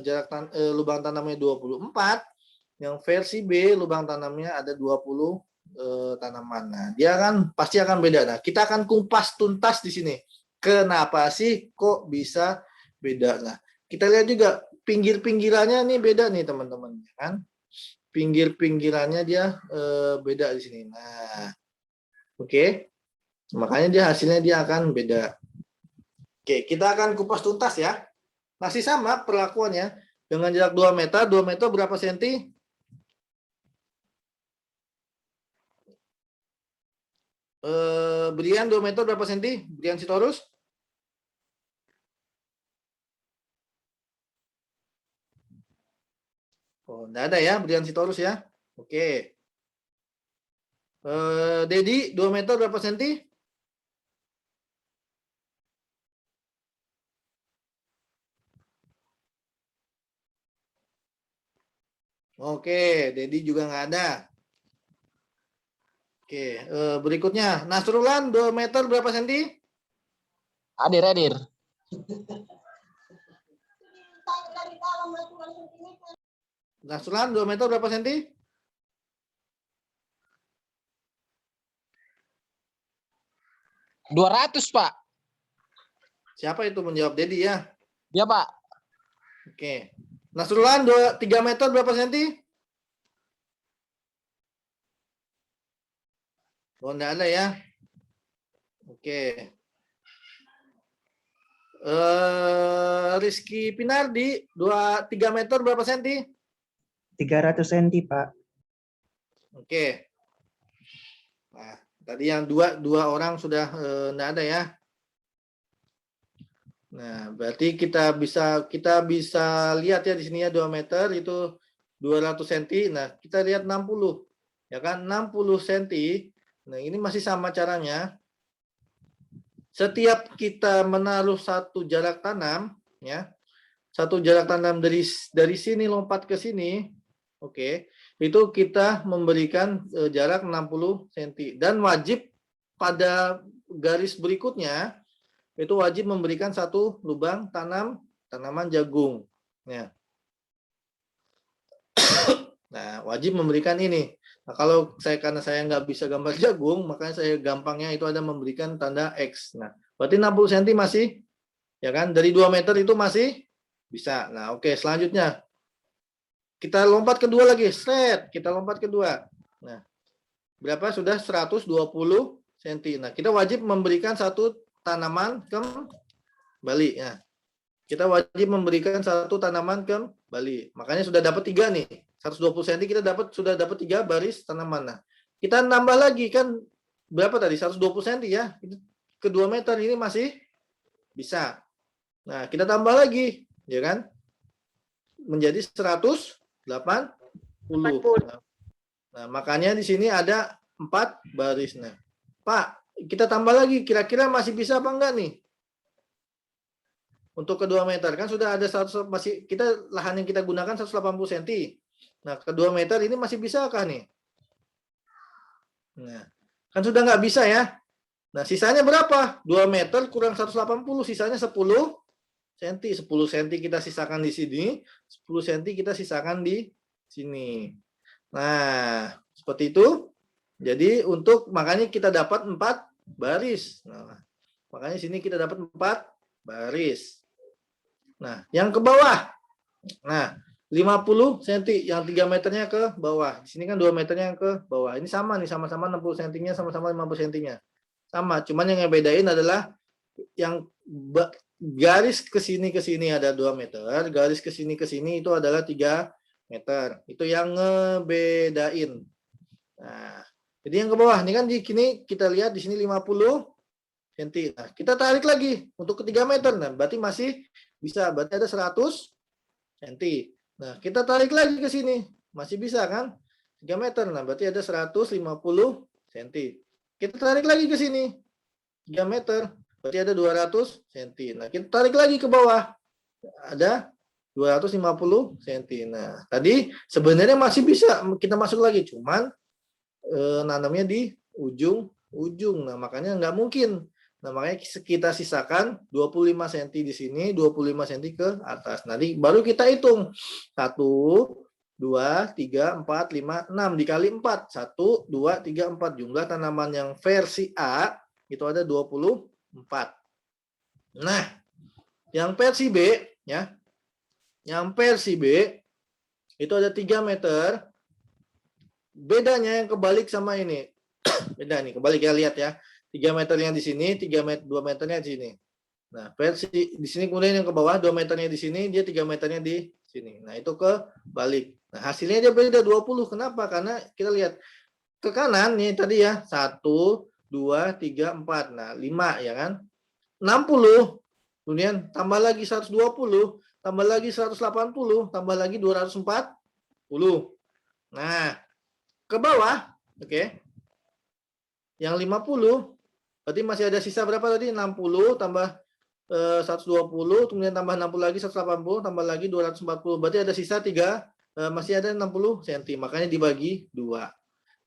jarak lubang tanamnya 24, yang versi B lubang tanamnya ada 20 tanaman. Nah, dia kan pasti akan beda. Nah, kita akan kupas tuntas di sini. Kenapa sih kok bisa beda? Nah, kita lihat juga pinggir-pinggirannya nih beda nih teman-teman, kan? Pinggir-pinggirannya dia beda di sini. Nah, oke. Makanya dia hasilnya dia akan beda. Oke, kita akan kupas tuntas ya. Masih sama perlakuannya. Dengan jarak 2 meter, 2 meter berapa senti? Brian 2 meter berapa senti? Brian Sitorus? Oh, enggak ada ya Brian Sitorus ya. Oke. Dedi 2 meter berapa senti? Oke, Dedi juga nggak ada. Oke, berikutnya Nasrullan 2 meter berapa senti? Hadir. Nasrullan 2 meter berapa senti? $200, Pak. Siapa itu menjawab? Dedi ya. Ya, Pak. Oke. Nasrullan 3 meter berapa senti? Oh, enggak ada ya. Oke. Rizky Pinardi 3 meter berapa senti? 300 cm, Pak. Oke. Nah, tadi yang dua orang sudah enggak ada ya. Nah, berarti kita bisa lihat ya di sini ya 2 meter itu 200 cm. Nah, kita lihat 60. Ya kan 60 cm. Nah, ini masih sama caranya. Setiap kita menaruh satu jarak tanam ya. Satu jarak tanam dari sini lompat ke sini. Oke. Itu kita memberikan jarak 60 cm dan wajib pada garis berikutnya itu wajib memberikan satu lubang tanaman jagung. Ya. Nah, wajib memberikan ini. Nah, karena saya nggak bisa gambar jagung, makanya saya gampangnya itu ada memberikan tanda X. Nah, berarti 60 cm masih, ya kan? Dari 2 meter itu masih bisa. Nah, oke, selanjutnya. Kita lompat kedua lagi. Set, kita lompat kedua. Nah, berapa? Sudah 120 cm. Nah, kita wajib memberikan satu tanaman kembali. Ya. Kita wajib memberikan satu tanaman kembali. Makanya sudah dapat 3 nih. 120 cm kita sudah dapat 3 baris tanaman. Nah, kita nambah lagi kan berapa tadi? 120 cm ya. Ke 2 meter ini masih bisa. Nah, kita tambah lagi, ya kan? Menjadi 180. Nah, makanya di sini ada 4 baris. Nah, Pak, kita tambah lagi. Kira-kira masih bisa apa enggak nih? Untuk ke 2 meter kan sudah ada 100, masih kita lahan yang kita gunakan 180 cm. Nah, ke 2 meter ini masih bisakah nih? Nah, kan sudah nggak bisa ya. Nah, sisanya berapa? 2 meter kurang 180, sisanya 10 cm. 10 cm kita sisakan di sini, 10 cm kita sisakan di sini. Nah, seperti itu. Jadi makanya kita dapat 4 baris. Nah, makanya sini kita dapat 4 baris. Nah, yang ke bawah. Nah, 50 cm yang 3 meternya ke bawah. Di sini kan 2 meternya yang ke bawah. Ini sama nih, sama-sama 60 cm-nya, sama-sama 50 cm-nya. Sama, cuman yang ngebedain adalah yang garis ke sini ada 2 meter, garis ke sini itu adalah 3 meter. Itu yang ngebedain. Nah, jadi yang ke bawah ini kan di sini kita lihat di sini 50 cm. Nah, kita tarik lagi untuk ke 3 meter. Nah, berarti masih bisa, berarti ada 100 cm. Nah, kita tarik lagi ke sini. Masih bisa kan? 3 meter. Nah, berarti ada 150 cm. Kita tarik lagi ke sini. 3 meter. Berarti ada 200 cm. Nah, kita tarik lagi ke bawah. Ada 250 cm. Nah, tadi sebenarnya masih bisa kita masuk lagi. Cuman nanamnya di ujung. Nah, makanya nggak mungkin. Nah, makanya kita sisakan 25 cm di sini, 25 cm ke atas. Nanti baru kita hitung. 1, 2, 3, 4, 5, 6. Dikali 4. 1, 2, 3, 4. Jumlah tanaman yang versi A itu ada 24. Nah, yang versi B, ya. Yang versi B itu ada 3 meter. Bedanya yang kebalik sama ini. Beda nih, kebalik ya, lihat ya. 3 meternya di sini, 2 meternya di sini. Nah, versi di sini kemudian yang ke bawah 2 meternya di sini, dia 3 meternya di sini. Nah, itu kebalik. Nah, hasilnya dia beda 20. Kenapa? Karena kita lihat ke kanan nih tadi ya, 1, 2, 3, 4. Nah, 5 ya kan? 60. Kemudian tambah lagi 120, tambah lagi 180, tambah lagi 240. Nah, ke bawah, oke. Yang 50, berarti masih ada sisa berapa tadi? 60 tambah 120, kemudian tambah 60 lagi 180, tambah lagi 240. Berarti ada sisa 3, masih ada 60 cm. Makanya dibagi 2.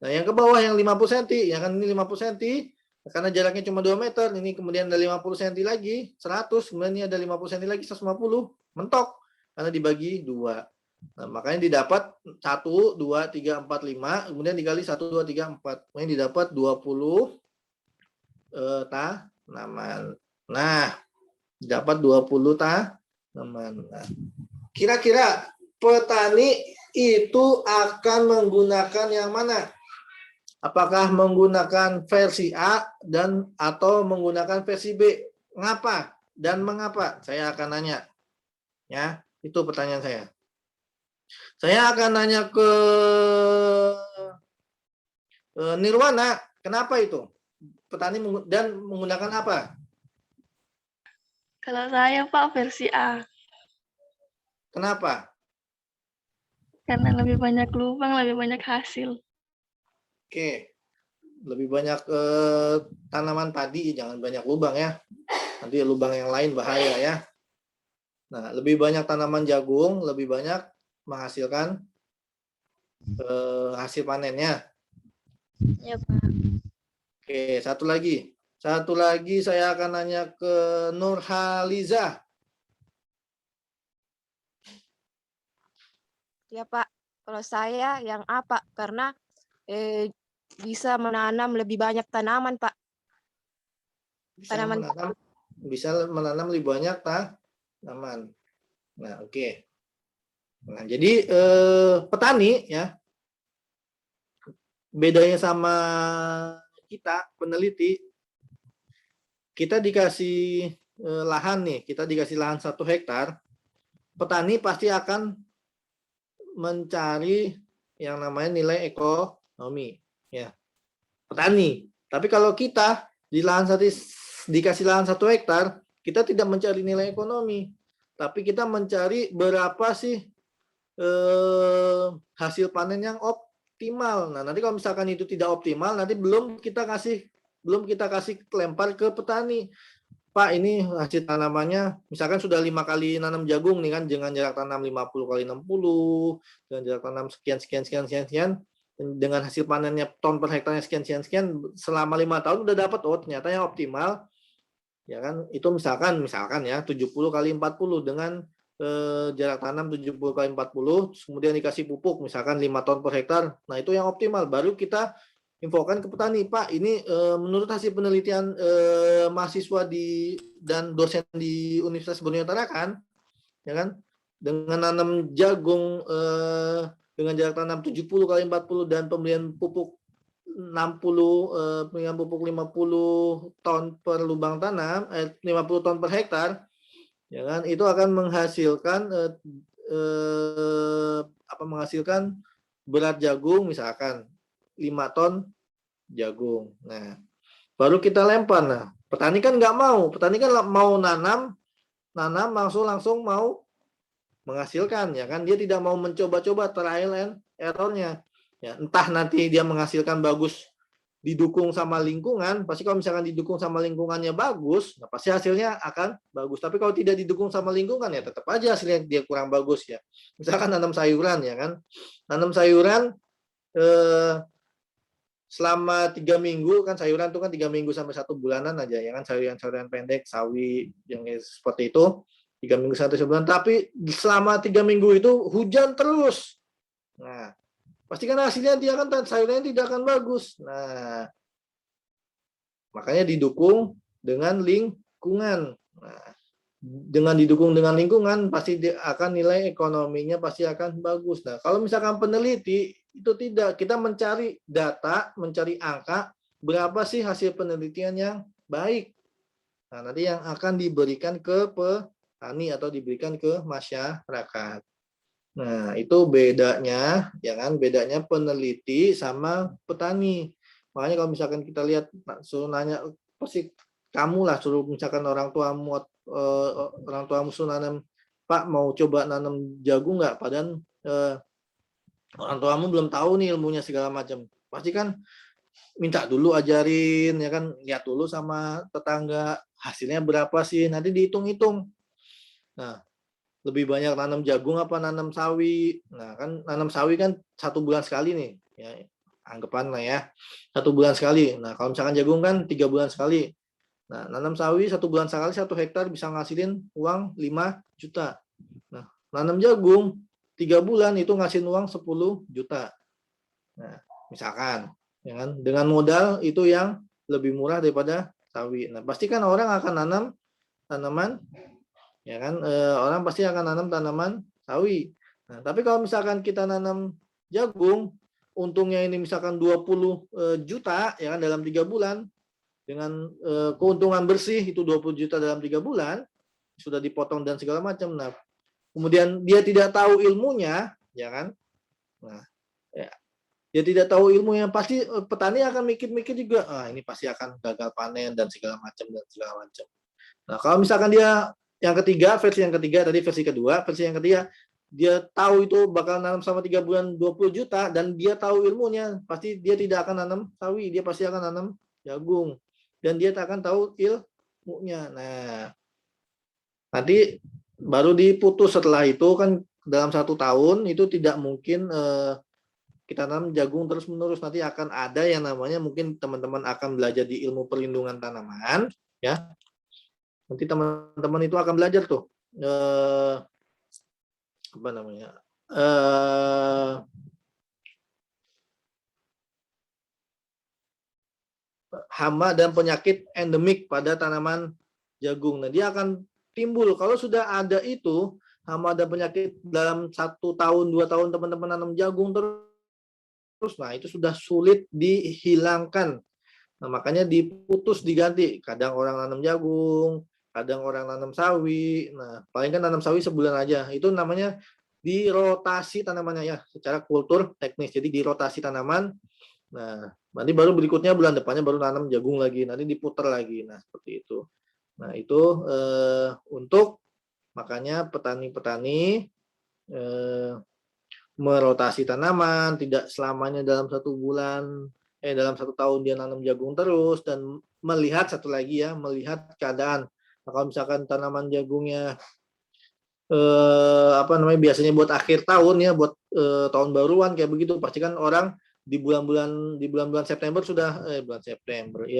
Nah, yang ke bawah yang 50 cm, ya kan ini 50 cm, karena jaraknya cuma 2 meter, ini kemudian ada 50 cm lagi, 100, kemudian ini ada 50 cm lagi, 150, mentok, karena dibagi 2. Nah, makanya didapat 1, 2, 3, 4, 5, kemudian dikali 1, 2, 3, 4. Kemudian didapat 20 tanaman. Nah, dapat 20 tanaman. Nah, kira-kira petani itu akan menggunakan yang mana? Apakah menggunakan versi A dan atau menggunakan versi B? Ngapa dan mengapa? Saya akan nanya. Ya, itu pertanyaan saya. Saya akan nanya ke Nirwana, kenapa itu? Petani dan menggunakan apa? Kalau saya Pak versi A, Kenapa? karena lebih banyak lubang, lebih banyak hasil. Oke, lebih banyak tanaman padi, jangan banyak lubang ya. Nanti lubang yang lain bahaya ya. Nah, lebih banyak tanaman jagung, lebih banyak menghasilkan hasil panennya. Ya, Pak. Oke, satu lagi. Satu lagi saya akan nanya ke Nurhaliza. Ya Pak, kalau saya yang apa? Karena bisa menanam lebih banyak tanaman Pak. Tanaman Bisa menanam lebih banyak tanaman. Nah, oke. Nah, jadi petani ya, bedanya sama kita peneliti, kita dikasih lahan nih, kita dikasih lahan 1 hektar, petani pasti akan mencari yang namanya nilai ekonomi ya, petani. Tapi kalau kita dikasih lahan 1 hektar, kita tidak mencari nilai ekonomi, tapi kita mencari berapa sih hasil panen yang optimal. Nah, nanti kalau misalkan itu tidak optimal, nanti belum kita kasih lempar ke petani. Pak, ini hasil tanamannya, misalkan sudah 5 kali nanam jagung nih kan, dengan jarak tanam 50 kali 60, dengan jarak tanam sekian, dengan hasil panennya ton per hektarnya sekian, selama 5 tahun udah dapat, oh ternyata yang optimal, ya kan, itu misalkan ya 70 kali 40 dengan jarak tanam 70 kali 40, kemudian dikasih pupuk, misalkan 5 ton per hektar, nah itu yang optimal, baru kita infokan ke petani, Pak, ini menurut hasil penelitian mahasiswa dan dosen di Universitas Borneo Utara kan, ya kan, dengan nanam jagung dengan jarak tanam 70 kali 40 dan pemberian pupuk 60, pemberian pupuk 50 ton per lubang tanam, 50 ton per hektar, ya kan, itu akan menghasilkan menghasilkan berat jagung misalkan 5 ton jagung. Nah, baru kita lempar. Nah, petani kan nggak mau. Petani kan mau nanam langsung mau menghasilkan, ya kan? Dia tidak mau mencoba-coba, trial and error-nya. Ya, entah nanti dia menghasilkan bagus didukung sama lingkungan, pasti kalau misalkan didukung sama lingkungannya bagus, nah pasti hasilnya akan bagus. Tapi kalau tidak didukung sama lingkungan, ya tetap aja hasilnya dia kurang bagus ya. Misalkan nanam sayuran, ya kan? Nanam sayuran selama 3 minggu kan, sayuran itu kan 3 minggu sampai 1 bulanan aja ya kan, sayuran pendek, sawi yang seperti itu 3 minggu sampai 1 bulan, tapi selama 3 minggu itu hujan terus. Nah, pasti kan hasilnya dia kan sayurannya tidak akan bagus. Nah, makanya didukung dengan lingkungan. Nah, dengan didukung dengan lingkungan pasti akan nilai ekonominya pasti akan bagus. Nah, kalau misalkan peneliti itu tidak, kita mencari data, mencari angka berapa sih hasil penelitian yang baik. Nah, nanti yang akan diberikan ke petani atau diberikan ke masyarakat. Nah, itu bedanya, ya kan? Bedanya peneliti sama petani. Makanya kalau misalkan kita lihat, suruh nanya, pasti kamu lah suruh misalkan orang tuamu suruh nanam, Pak mau coba nanam jagung nggak? Padahal orang tuamu belum tahu nih ilmunya segala macam. Pasti kan minta dulu ajarin, ya kan? Lihat dulu sama tetangga, hasilnya berapa sih? Nanti dihitung-hitung. Nah, lebih banyak nanam jagung apa nanam sawi? Nah, kan nanam sawi kan 1 bulan sekali nih, ya anggapan lah ya, 1 bulan sekali. Nah, kalau misalkan jagung kan 3 bulan sekali. Nah, nanam sawi 1 bulan sekali 1 hektar bisa ngasilin uang 5 juta. Nah, nanam jagung 3 bulan itu ngasilin uang 10 juta. Nah, misalkan, ya kan, dengan modal itu yang lebih murah daripada sawi. Nah, pasti kan orang akan nanam tanaman, ya kan, orang pasti akan nanam tanaman sawi. Nah, tapi kalau misalkan kita nanam jagung, untungnya ini misalkan 20 juta, ya kan, dalam 3 bulan, dengan keuntungan bersih itu 20 juta dalam 3 bulan, sudah dipotong dan segala macam. Nah, kemudian dia tidak tahu ilmunya, ya kan. Nah, ya, dia tidak tahu ilmunya, pasti petani akan mikir-mikir juga, ini pasti akan gagal panen dan segala macam. Nah, kalau misalkan dia yang ketiga, versi yang ketiga, tadi versi kedua, versi yang ketiga, dia tahu itu bakal nanam sama 3 bulan 20 juta dan dia tahu ilmunya, pasti dia tidak akan nanam sawi, dia pasti akan nanam jagung. Dan dia tak akan tahu ilmunya. Nah, nanti baru diputus setelah itu kan dalam 1 tahun itu tidak mungkin kita tanam jagung terus-menerus. Nanti akan ada yang namanya, mungkin teman-teman akan belajar di ilmu perlindungan tanaman, ya. Nanti teman-teman itu akan belajar tuh apa namanya? Hama dan penyakit endemik pada tanaman jagung. Nah, dia akan timbul kalau sudah ada itu hama dan penyakit dalam 1 tahun 2 tahun teman-teman nanam jagung terus, nah itu sudah sulit dihilangkan. Nah, makanya diputus diganti. Kadang orang nanam jagung, kadang orang nanam sawi. Nah, paling kan nanam sawi sebulan aja. Itu namanya dirotasi tanamannya, ya, secara kultur teknis. Jadi dirotasi tanaman. Nah, nanti baru berikutnya bulan depannya baru nanam jagung lagi, nanti diputar lagi. Nah, seperti itu. Nah, itu untuk makanya petani-petani merotasi tanaman, tidak selamanya dalam 1 bulan, dalam 1 tahun dia nanam jagung terus, dan melihat satu lagi, ya, melihat keadaan. Nah, kalau misalkan tanaman jagungnya apa namanya, biasanya buat akhir tahun, ya, buat tahun baruan kayak begitu, pasti kan orang di bulan-bulan September sudah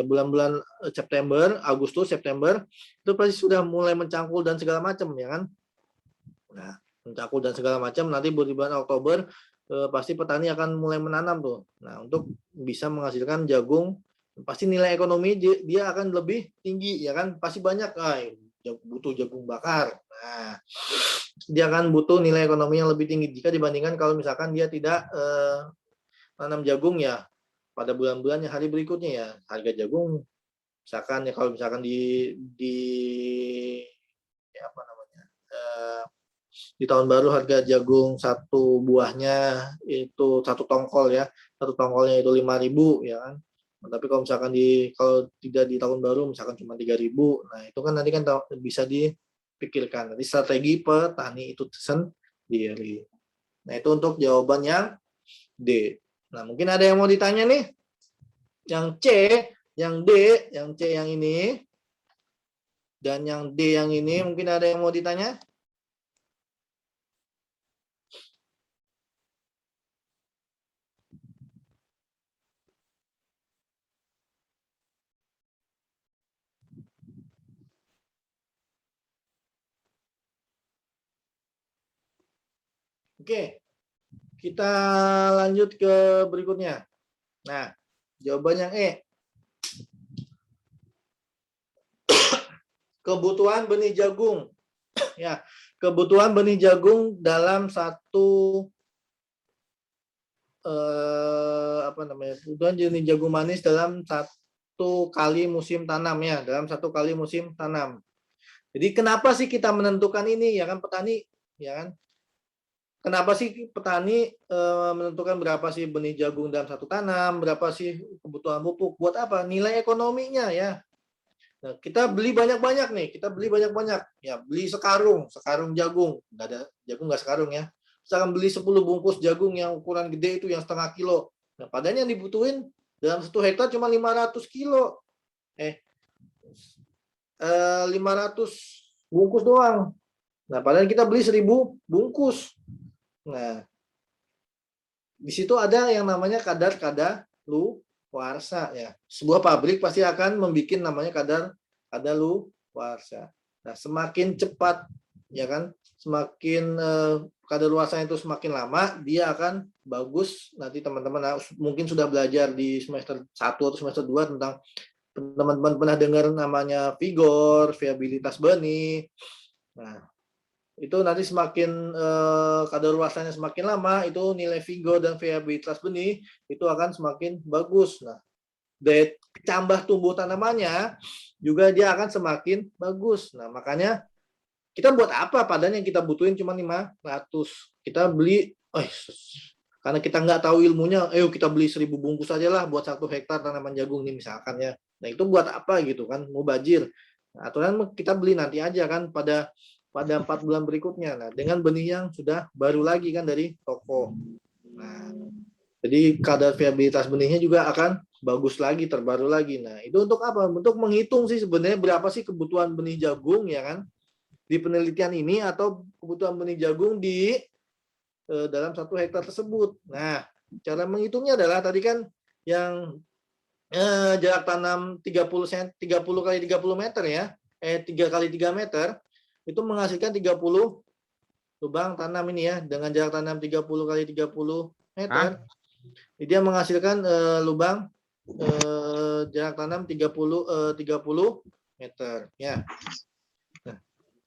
bulan-bulan September, Agustus, September itu pasti sudah mulai mencangkul dan segala macam, ya kan. Nah, mencangkul dan segala macam, nanti di bulan Oktober pasti petani akan mulai menanam tuh. Nah, untuk bisa menghasilkan jagung, pasti nilai ekonomi dia akan lebih tinggi, ya kan. Pasti banyak butuh jagung bakar. Nah, dia akan butuh nilai ekonomi yang lebih tinggi jika dibandingkan kalau misalkan dia tidak nanam jagung, ya, pada bulan-bulannya hari berikutnya, ya, harga jagung misalkan, ya, kalau misalkan ya, apa namanya, di tahun baru harga jagung 1 buahnya itu 1 tongkol, ya, 1 tongkolnya itu 5.000, ya kan. Nah, tapi kalau misalkan kalau tidak di tahun baru misalkan cuma 3.000, nah itu kan nanti kan bisa dipikirkan nanti strategi petani itu sendiri. Nah, itu untuk jawaban yang D. Nah, mungkin ada yang mau ditanya nih? Yang C, yang D, yang C yang ini, dan yang D yang ini, mungkin ada yang mau ditanya? Oke, kita lanjut ke berikutnya. Nah, jawaban yang E. Kebutuhan benih jagung. Ya, kebutuhan benih jagung dalam satu kebutuhan benih jagung manis dalam 1 satu kali musim tanam ya, dalam satu kali musim tanam. Jadi kenapa sih kita menentukan ini ya kan petani, ya kan? Kenapa sih petani menentukan berapa sih benih jagung dalam satu tanam, berapa sih kebutuhan pupuk, buat apa? Nilai ekonominya ya. Nah, kita beli banyak-banyak nih, ya beli sekarung jagung, nggak ada jagung nggak sekarung ya. Misalkan beli 10 bungkus jagung yang ukuran gede itu yang setengah kilo. Nah, padahal yang dibutuhin dalam 1 hektar cuma 500 kilo. 500 bungkus doang. Nah, padahal kita beli 1000 bungkus. Nah, di situ ada yang namanya kadar kadaluarsa ya. Sebuah pabrik pasti akan membuat namanya kadar kadaluarsa. Nah, semakin cepat ya kan, semakin kadaluarsa itu semakin lama, dia akan bagus. Nanti teman-teman mungkin sudah belajar di semester 1 atau semester 2 tentang, teman-teman pernah dengar namanya vigor, viabilitas benih. Nah, itu nanti semakin kadaluarsanya semakin lama, itu nilai vigor dan viabilitas benih itu akan semakin bagus. Nah, daya tambah tumbuh tanamannya juga dia akan semakin bagus. Nah, makanya kita buat apa? Padahal yang kita butuhin cuma 500. Kita beli, karena kita nggak tahu ilmunya, ayo kita beli 1000 bungkus aja lah buat 1 hektar tanaman jagung nih misalkan ya. Nah, itu buat apa gitu kan? Mubazir. Nah, aturan kita beli nanti aja kan pada 4 bulan berikutnya. Nah, dengan benih yang sudah baru lagi kan dari toko. Nah, jadi kadar viabilitas benihnya juga akan bagus lagi, terbaru lagi. Nah, itu untuk apa? Untuk menghitung sih sebenarnya berapa sih kebutuhan benih jagung ya kan di penelitian ini, atau kebutuhan benih jagung di dalam 1 hektar tersebut. Nah, cara menghitungnya adalah tadi kan yang jarak tanam 30 kali 30 meter ya, 3 kali 3 meter, itu menghasilkan 30 lubang tanam ini ya, dengan jarak tanam 30 kali 30 meter. Dia menghasilkan lubang jarak tanam 30 meter ya. Nah,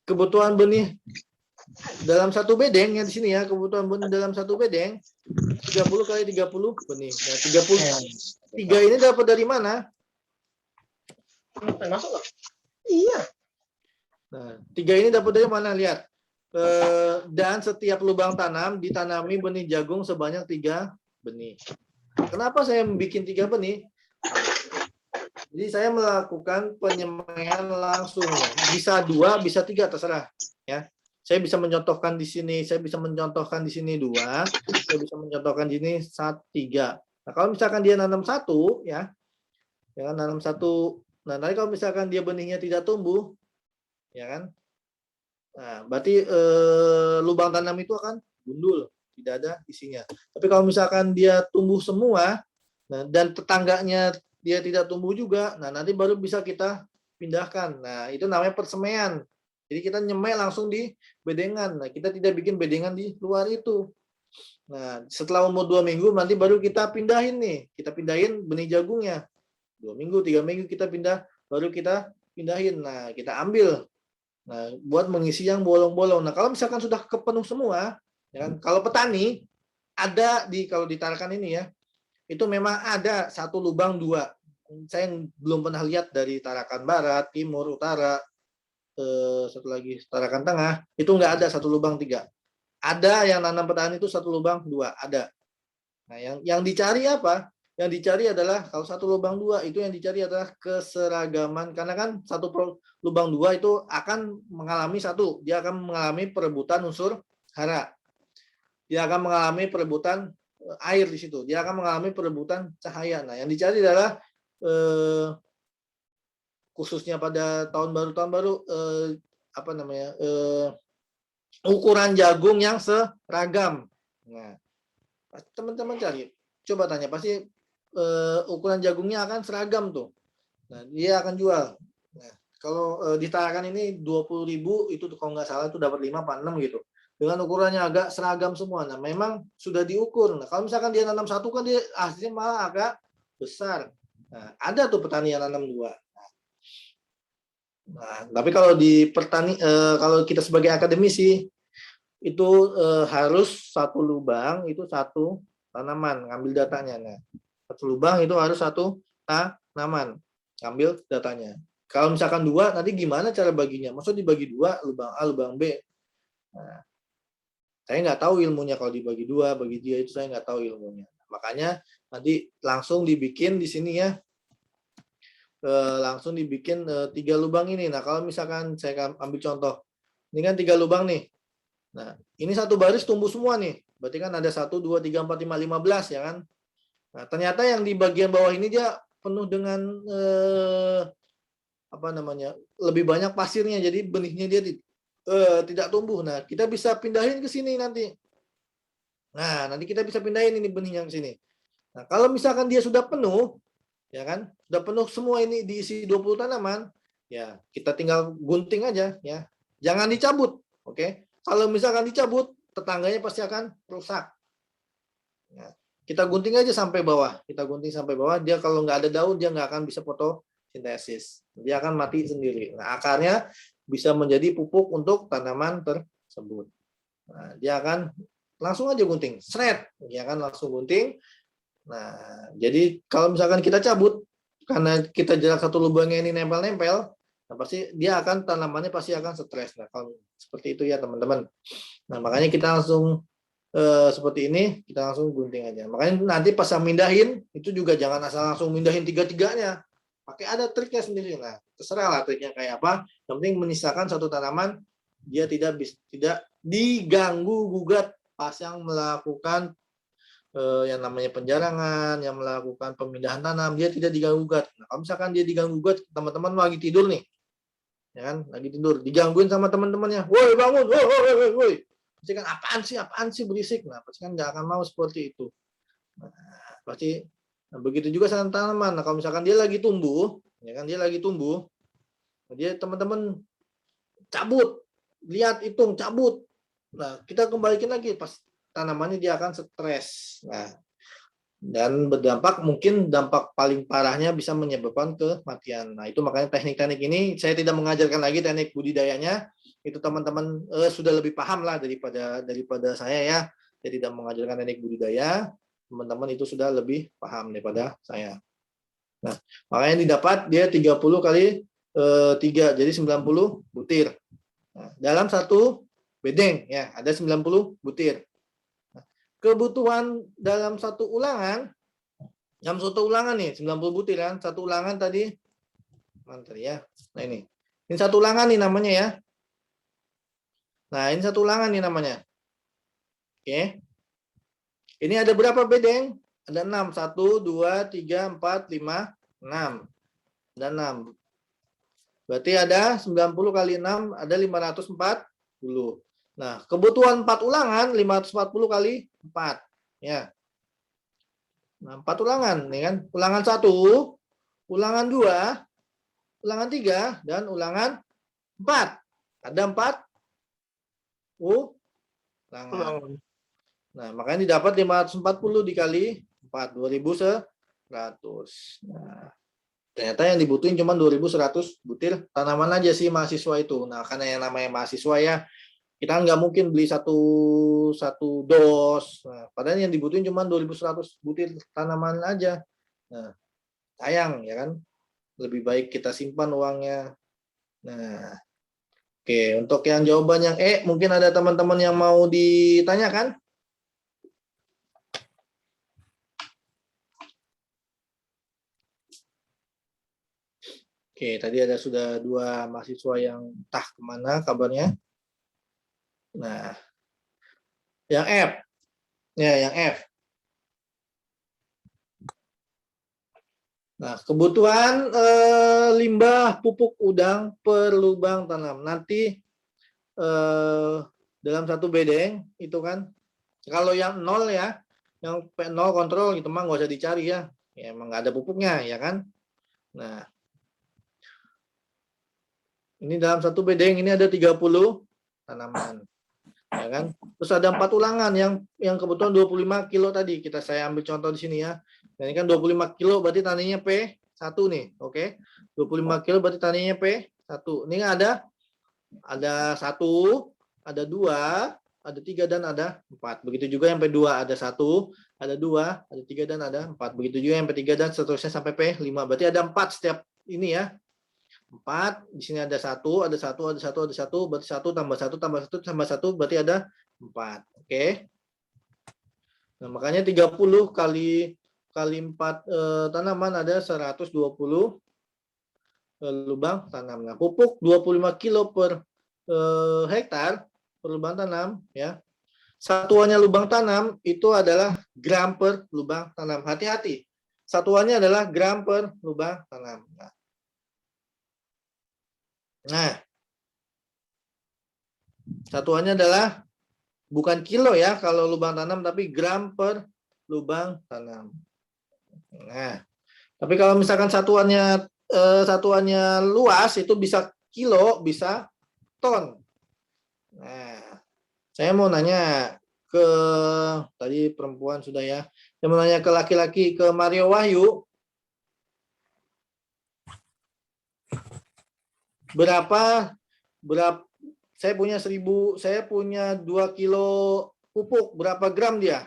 kebutuhan benih dalam 1 bedeng ya di sini ya, kebutuhan benih dalam 1 bedeng 30 kali 30 benih. Nah, 33 ini dapat dari mana? Masuk nggak? Iya. Nah, 3 ini dapat dari mana? Lihat. Dan setiap lubang tanam ditanami benih jagung sebanyak 3 benih. Kenapa saya bikin 3 benih? Jadi saya melakukan penyemaian langsung. Bisa 2, bisa 3, terserah. Ya. Saya bisa mencontohkan di sini, saya bisa mencontohkan di sini 2, saya bisa mencontohkan di sini 3. Nah, kalau misalkan dia nanam 1, ya, jangan nanam 1. Nah, nanti kalau misalkan dia benihnya tidak tumbuh, ya kan? Nah, berarti lubang tanam itu akan gundul, tidak ada isinya. Tapi kalau misalkan dia tumbuh semua, nah, dan tetangganya dia tidak tumbuh juga, nah nanti baru bisa kita pindahkan. Nah, itu namanya persemaian. Jadi kita nyemai langsung di bedengan. Nah, kita tidak bikin bedengan di luar itu. Nah, setelah umur 2 minggu nanti baru kita pindahin nih. Kita pindahin benih jagungnya. 2 minggu, 3 minggu kita pindah, baru kita pindahin. Nah, kita ambil. Nah, buat mengisi yang bolong-bolong. Nah, kalau misalkan sudah kepenuh semua, ya kan? Kalau petani ada kalau di Tarakan ini ya, itu memang ada 1 lubang 2. Saya belum pernah lihat dari Tarakan Barat, Timur, Utara, satu lagi Tarakan Tengah, itu nggak ada 1 lubang 3. Ada yang nanam petani itu 1 lubang 2, ada. Nah, yang dicari apa? Yang dicari adalah kalau 1 lubang 2 itu yang dicari adalah keseragaman, karena kan 1 lubang 2 itu akan mengalami dia akan mengalami perebutan unsur hara. Dia akan mengalami perebutan air di situ. Dia akan mengalami perebutan cahaya. Nah, yang dicari adalah khususnya pada tahun baru ukuran jagung yang seragam. Nah, teman-teman cari, coba tanya, pasti ukuran jagungnya akan seragam tuh. Nah, dia akan jual. Nah, kalau di Tarakan ini 20.000 itu kalau nggak salah itu dapat 5 apa 6 gitu. Dengan ukurannya agak seragam semua. Nah, memang sudah diukur. Nah, kalau misalkan dia nanam 1 kan dia hasilnya malah agak besar. Nah, ada tuh petani yang nanam 2. Nah, tapi kalau kalau kita sebagai akademisi itu harus 1 lubang itu 1 tanaman, ngambil datanya. Nah, 1 lubang itu harus 1 tanaman. ambil datanya. Kalau misalkan 2, nanti gimana cara baginya? Maksudnya dibagi 2, lubang A, lubang B. Nah, saya nggak tahu ilmunya kalau dibagi 2, bagi dia itu saya nggak tahu ilmunya. Makanya nanti langsung dibikin di sini ya. Langsung dibikin 3 lubang ini. Nah, kalau misalkan saya ambil contoh. Ini kan 3 lubang nih. Nah, ini satu baris tumbuh semua nih. Berarti kan ada 1, 2, 3, 4, 5, 15 ya kan. Nah, ternyata yang di bagian bawah ini dia penuh dengan lebih banyak pasirnya, jadi benihnya dia tidak tumbuh. Nah, kita bisa pindahin ke sini nanti. Nah, nanti kita bisa pindahin ini benihnya ke sini. Nah, kalau misalkan dia sudah penuh, ya kan, sudah penuh semua ini diisi 20 tanaman, ya kita tinggal gunting aja, ya. Jangan dicabut, oke? Kalau misalkan dicabut, tetangganya pasti akan rusak. Ya. Kita gunting aja sampai bawah. Kita gunting sampai bawah. Dia kalau nggak ada daun, dia nggak akan bisa fotosintesis. Dia akan mati sendiri. Nah, akarnya bisa menjadi pupuk untuk tanaman tersebut. Nah, dia akan langsung aja gunting. Sret. Dia akan langsung gunting. Nah, jadi kalau misalkan kita cabut, karena kita jarak satu lubangnya ini nempel-nempel, nah pasti dia akan tanamannya pasti akan stres. Nah, kalau seperti itu ya teman-teman. Nah, makanya kita langsung seperti ini, kita langsung gunting aja. Makanya nanti pas mindahin, itu juga jangan asal langsung mindahin tiga-tiganya. Pakai ada triknya sendiri. Nah, terserah lah triknya kayak apa. Yang penting menyisakan satu tanaman, dia tidak diganggu gugat pas yang melakukan yang namanya penjarangan, yang melakukan pemindahan tanam, dia tidak diganggu gugat. Nah, kalau misalkan dia diganggu gugat, teman-teman lagi tidur nih, ya kan, lagi tidur, digangguin sama teman-temannya, woi bangun, woi. Pasti kan apaan sih berisik. Nah, pasti kan nggak akan mau seperti itu. Nah, pasti begitu juga sama tanaman. Nah, kalau misalkan dia lagi tumbuh, ya kan dia lagi tumbuh, dia teman-teman cabut, lihat hitung cabut. Nah, kita kembalikan lagi pas tanamannya dia akan stres. Nah, dan berdampak mungkin dampak paling parahnya bisa menyebabkan kematian. Nah, itu makanya teknik-teknik ini saya tidak mengajarkan lagi teknik budidayanya. Itu teman-teman sudah lebih paham lah daripada saya ya. Saya tidak mengajarkan teknik budidaya, teman-teman itu sudah lebih paham daripada saya. Nah, makanya didapat dia 30 kali 3, jadi 90 butir. Nah, dalam satu bedeng ya, ada 90 butir. Nah, kebutuhan dalam satu ulangan nih 90 butir kan, satu ulangan tadi mantap ya. Nah, ini satu ulangan nih namanya ya. Nah, ini satu ulangan nih namanya. Oke. Ini ada berapa bedeng? Ada 6. 1, 2, 3, 4, 5, 6. Ada 6. Berarti ada 90 kali 6, ada 540. Nah, kebutuhan 4 ulangan, 540 kali 4. Ya. Nah, 4 ulangan. Nih kan? Ulangan 1, ulangan 2, ulangan 3, dan ulangan 4. Ada 4 ulangan. Nah, makanya didapat 540 dikali 4, 2100. Nah, ternyata yang dibutuhin cuma 2100 butir tanaman aja sih mahasiswa itu. Nah, karena yang namanya mahasiswa ya, kita nggak mungkin beli satu dos. Nah, padahal yang dibutuhin cuma 2100 butir tanaman aja. Nah, sayang ya kan. Lebih baik kita simpan uangnya. Nah, oke, untuk yang jawaban yang mungkin ada teman-teman yang mau ditanyakan? Oke, tadi ada sudah 2 mahasiswa yang entah kemana kabarnya. Nah, yang F. Ya, yang F. Nah, kebutuhan limbah pupuk udang per lubang tanam. Nanti dalam satu bedeng itu kan, kalau yang 0 ya, yang P0 kontrol gitu mah nggak usah dicari ya. Ya emang nggak ada pupuknya ya kan. Nah, ini dalam satu bedeng ini ada 30 tanaman. Ya kan? Terus ada 4 ulangan yang kebetulan 25 kilo tadi. Saya ambil contoh di sini ya. Nah, ini kan 25 kilo berarti taninya P1 nih, oke. 25 kilo berarti taninya P1. Ini ada 1, ada 2, ada 3 dan ada 4. Begitu juga yang P2 ada 1, ada 2, ada 3 dan ada 4. Begitu juga yang P3 dan seterusnya sampai P5. Berarti ada 4 setiap ini ya. 4, di sini ada 1, ada 1, ada 1, ada 1, berarti 1 tambah 1 tambah 1 tambah 1 berarti ada 4. Oke. Nah, makanya 30 kali 4 tanaman ada 120 lubang tanam. Nah, pupuk 25 kilo per hektar per lubang tanam ya. Satuannya lubang tanam itu adalah gram per lubang tanam. Hati-hati. Satuannya adalah gram per lubang tanam. Nah, satuannya adalah bukan kilo ya kalau lubang tanam, tapi gram per lubang tanam. Nah, tapi kalau misalkan satuannya luas itu bisa kilo, bisa ton. Nah, saya mau nanya ke tadi perempuan sudah ya. Saya mau nanya ke laki-laki, ke Mario Wahyu. Berapa saya punya 2 kilo pupuk, berapa gram dia?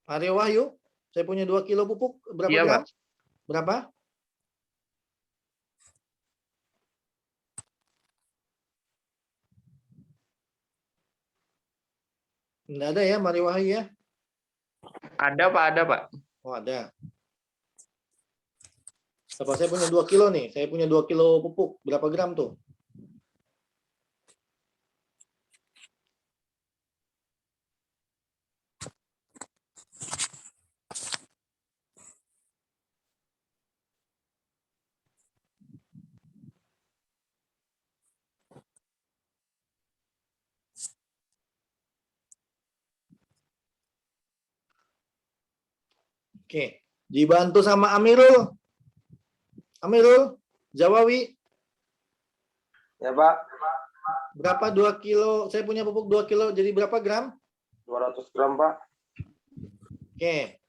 Mario Wahyu, saya punya 2 kilo pupuk, berapa Iya, gram? Pak. Berapa? Enggak ada ya Mario Wahyu ya? Ada, Pak, ada, Pak. Oh, ada. Saya punya 2 kilo nih. Saya punya 2 kilo pupuk. Berapa gram tuh? Oke. Dibantu sama Amirul. Amirul, Jawawi. Ya, Pak. Berapa 2 kilo? Saya punya pupuk 2 kilo. Jadi berapa gram? 200 gram, Pak. Oke.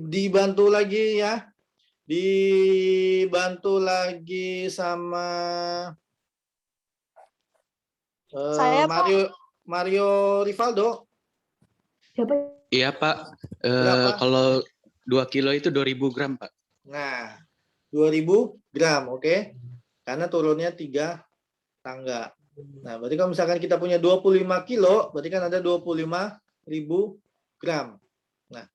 Dibantu lagi ya. Dibantu lagi sama Saya, Pak. Mario Rivaldo. Iya Pak, Berapa? kalau 2 kilo itu 2000 gram Pak. Nah, 2000 gram, oke. Karena turunnya 3 tangga. Nah, berarti kalau misalkan kita punya 25 kilo, berarti kan ada 25.000 gram. Nah,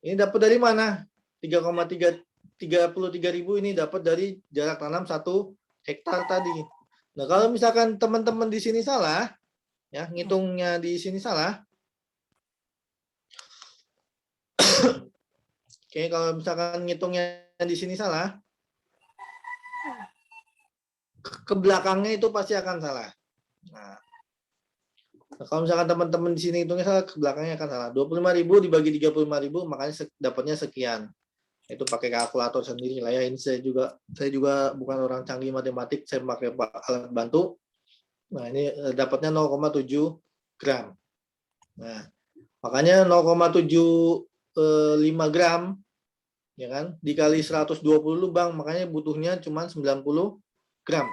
ini dapat dari mana? 33.000 ini dapat dari jarak tanam 1 hektar tadi. Nah, kalau misalkan teman-teman di sini salah, ya, ngitungnya di sini salah. Oke, kalau misalkan ngitungnya di sini salah, ke belakangnya itu pasti akan salah. Nah, kalau misalkan teman-teman di sini hitungnya salah, ke belakangnya akan salah. 25.000 dibagi 35.000, makanya dapatnya sekian. Itu pakai kalkulator sendiri lah ya. Ini saya juga bukan orang canggih matematik, saya pakai alat bantu. Nah, ini dapatnya 0,7 gram. Nah, makanya 0,75 gram ya kan dikali 120 lubang, makanya butuhnya cuma 90 gram.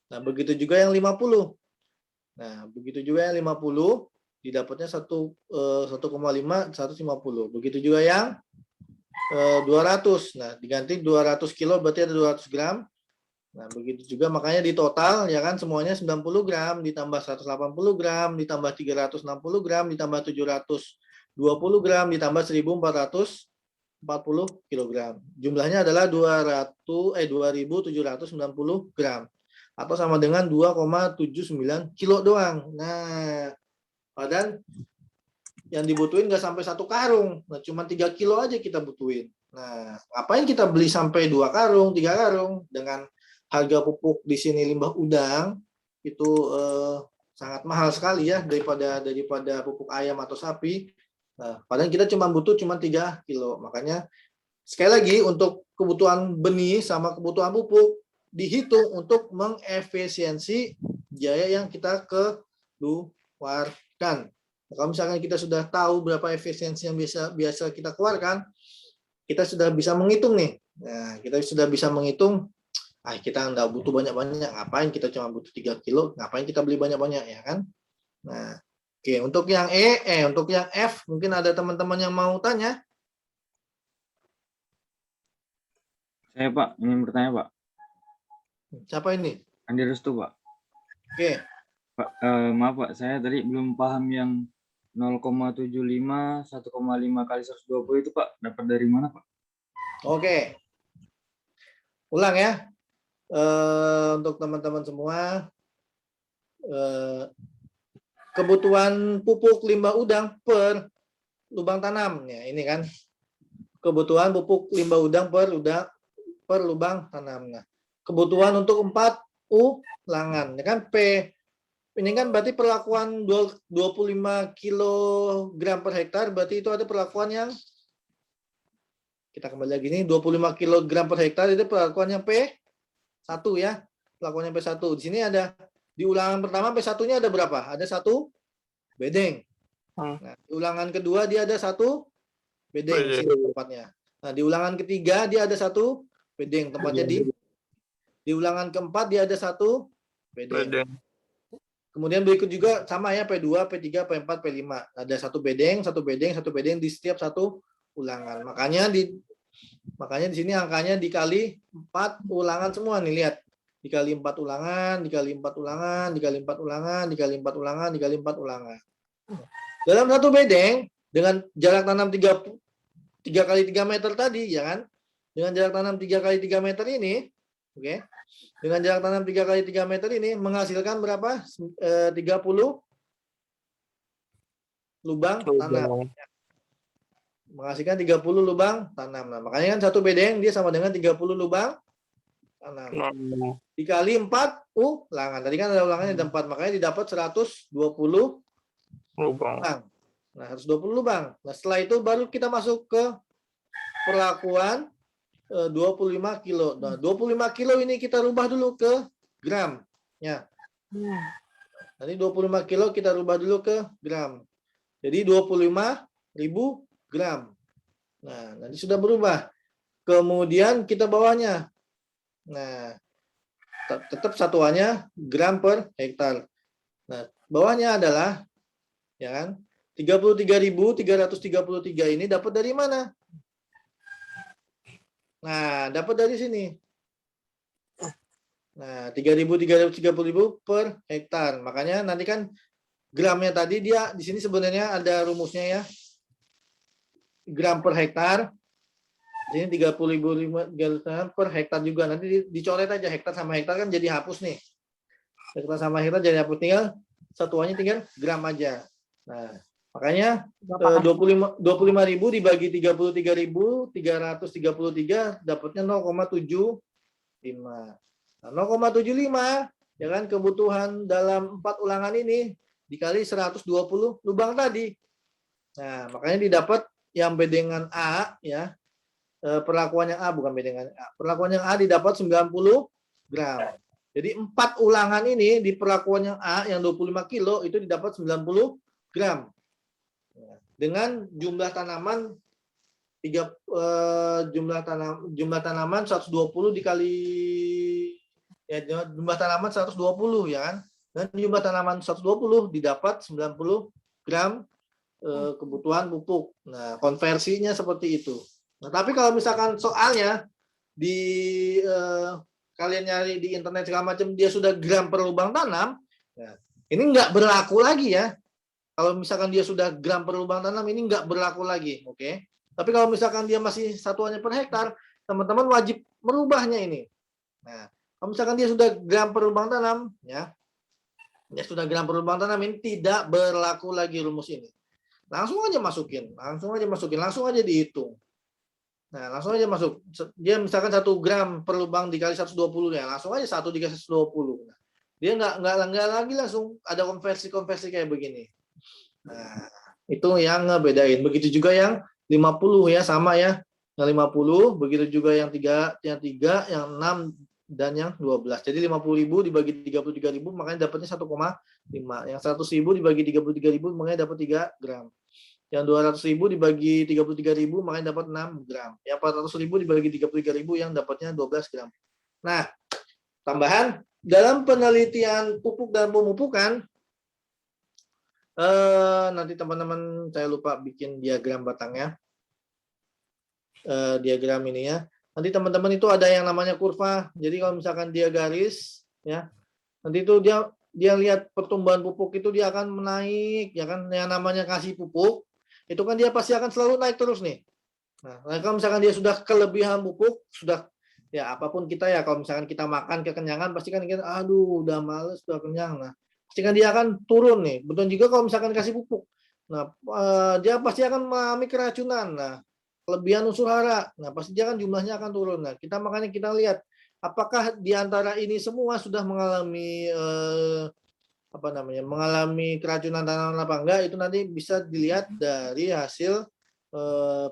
Nah, begitu juga yang 50. Nah, begitu juga yang 50 didapatnya 1,5 150. Begitu juga yang 200. Nah, diganti 200 kilo berarti ada 200 gram. Nah, begitu juga makanya di total ya kan semuanya 90 gram ditambah 180 gram ditambah 360 gram ditambah 720 gram ditambah 1440 kg. Jumlahnya adalah 2.790 gram atau sama dengan 2,79 kilo doang. Nah, padahal yang dibutuhin nggak sampai 1 karung. Nah, cuma 3 kilo aja kita butuhin. Nah, ngapain kita beli sampai 2 karung, 3 karung dengan harga pupuk di sini limbah udang itu sangat mahal sekali ya daripada pupuk ayam atau sapi. Nah, padahal kita butuh 3 kilo. Makanya sekali lagi untuk kebutuhan benih sama kebutuhan pupuk dihitung untuk mengefisiensi biaya yang kita keluarkan. Nah, kalau misalkan kita sudah tahu berapa efisiensi yang biasa kita keluarkan, kita sudah bisa menghitung nih. Nah, kita sudah bisa menghitung kita nggak butuh banyak-banyak, ngapain kita cuma butuh 3 kilo, ngapain kita beli banyak-banyak, ya kan? Nah, oke, untuk yang untuk yang F, mungkin ada teman-teman yang mau tanya? Saya Pak, ingin bertanya Pak. Siapa ini? Andi Restu Pak. Oke, Pak, maaf Pak, saya tadi belum paham yang 0,75 1,5 kali 120 itu Pak, dapat dari mana Pak? oke. Ulang ya. Untuk teman-teman semua, kebutuhan pupuk limbah udang per lubang tanam, ya ini kan kebutuhan pupuk limbah udang per lubang tanam. Nah, kebutuhan untuk 4 ulangan, ya kan P ini kan berarti perlakuan 25 kilogram per hektar, berarti itu ada perlakuan yang kita kembali lagi nih 25 kilogram per hektar itu perlakuan yang P1 ya, perlakuan yang P1. Di sini ada di ulangan pertama P1-nya ada berapa? Ada 1 bedeng. Nah, di ulangan kedua dia ada 1 bedeng di sini tempatnya. Nah, di ulangan ketiga dia ada 1 bedeng tempatnya di ulangan keempat dia ada 1 bedeng. Kemudian berikut juga sama ya P2, P3, P4, P5. Ada 1 bedeng, 1 bedeng, 1 bedeng di setiap 1 ulangan. Makanya di sini angkanya dikali 4 ulangan semua nih, lihat. Dikali 4 ulangan, dikali 4 ulangan, dikali 4 ulangan, dikali 4 ulangan, dikali 4 ulangan. Dalam 1 bedeng dengan jarak tanam 3 kali 3 meter tadi, ya kan? Dengan jarak tanam 3 kali 3 meter ini, oke. Dengan jarak tanam 3 kali 3 meter ini menghasilkan berapa? 30 lubang tanam. Menghasilkan 30 lubang tanam. Nah, makanya kan 1 bedeng dia sama dengan 30 lubang tanam. Dikali 4 ulangan. Tadi kan ada ulangannya ada 4, makanya didapat 120 lubang. Nah, 120 lubang. Nah, setelah itu baru kita masuk ke perlakuan 25 kilo. Nah, 25 kilo ini kita rubah dulu ke gram. Ya. Nanti 25 kilo kita rubah dulu ke gram. Jadi 25.000 gram. Nah, nanti sudah berubah. Kemudian kita bawahnya. Nah, tetap satuannya gram per hektar. Nah, bawahnya adalah ya kan 33.333 ini dapat dari mana? Nah, dapat dari sini. Nah, 3.330.000 per hektar. Makanya nanti kan gramnya tadi dia di sini sebenarnya ada rumusnya ya. Gram per hektar. Di sini 30.000 per hektar juga. Nanti dicoret aja hektar sama hektar kan jadi hapus nih. Hektar sama hektar jadi hapus, tinggal satuannya tinggal gram aja. Nah, makanya 25.000 dibagi 33.333 dapatnya 0,75. Nah, 0,75 ya kan kebutuhan dalam 4 ulangan ini dikali 120 lubang tadi. Nah, makanya didapat yang bedengan A ya. Perlakuan yang A bukan bedengan A. Perlakuan yang A didapat 90 gram. Jadi 4 ulangan ini di perlakuan yang A yang 25 kilo itu didapat 90 gram. Dengan jumlah tanaman jumlah tanaman 120 dikali ya jumlah tanaman 120 ya kan. Dan jumlah tanaman 120 didapat 90 gram kebutuhan pupuk. Nah, konversinya seperti itu. Nah, tapi kalau misalkan soalnya kalian nyari di internet segala macam dia sudah gram per lubang tanam, ya, ini nggak berlaku lagi ya. Kalau misalkan dia sudah gram per lubang tanam ini nggak berlaku lagi, oke? Tapi kalau misalkan dia masih satuannya per hektar, teman-teman wajib merubahnya ini. Nah, kalau misalkan dia sudah gram per lubang tanam, ya, dia sudah gram per lubang tanam ini tidak berlaku lagi rumus ini. Langsung aja masukin, langsung aja dihitung. Nah, langsung aja masuk. Dia misalkan 1 gram per lubang dikali 120 ya, langsung aja 1 dikali 120. Nah, dia nggak lagi langsung ada konversi kayak begini. Nah, itu yang ngebedain. Begitu juga yang 50 ya, sama ya. Yang 50, begitu juga yang 3, yang 6 dan yang 12. Jadi 50.000 dibagi 33.000 makanya dapatnya 1,5. Yang 100.000 dibagi 33.000 makanya dapat 3 gram. Yang 200.000 dibagi 33.000 makanya dapat 6 gram. Yang 400.000 dibagi 33.000 yang dapatnya 12 gram. Nah, tambahan, dalam penelitian pupuk dan pemupukan, nanti teman-teman saya lupa bikin diagram batangnya, diagram ini ya. Nanti teman-teman itu ada yang namanya kurva. Jadi kalau misalkan dia garis, ya, nanti itu dia lihat pertumbuhan pupuk itu dia akan menaik, ya kan? Yang namanya kasih pupuk, itu kan dia pasti akan selalu naik terus nih. Nah, kalau misalkan dia sudah kelebihan pupuk, sudah ya apapun kita ya, kalau misalkan kita makan kekenyangan, pasti kan kita, aduh, udah males, udah kenyang. Nah, pasti kan dia akan turun nih. Betul juga kalau misalkan kasih pupuk. Nah, dia pasti akan mengalami keracunan. Nah, kelebihan unsur hara. Nah, pasti dia kan jumlahnya akan turun. Nah, makanya kita lihat apakah di antara ini semua sudah mengalami mengalami keracunan tanaman apa enggak, itu nanti bisa dilihat dari hasil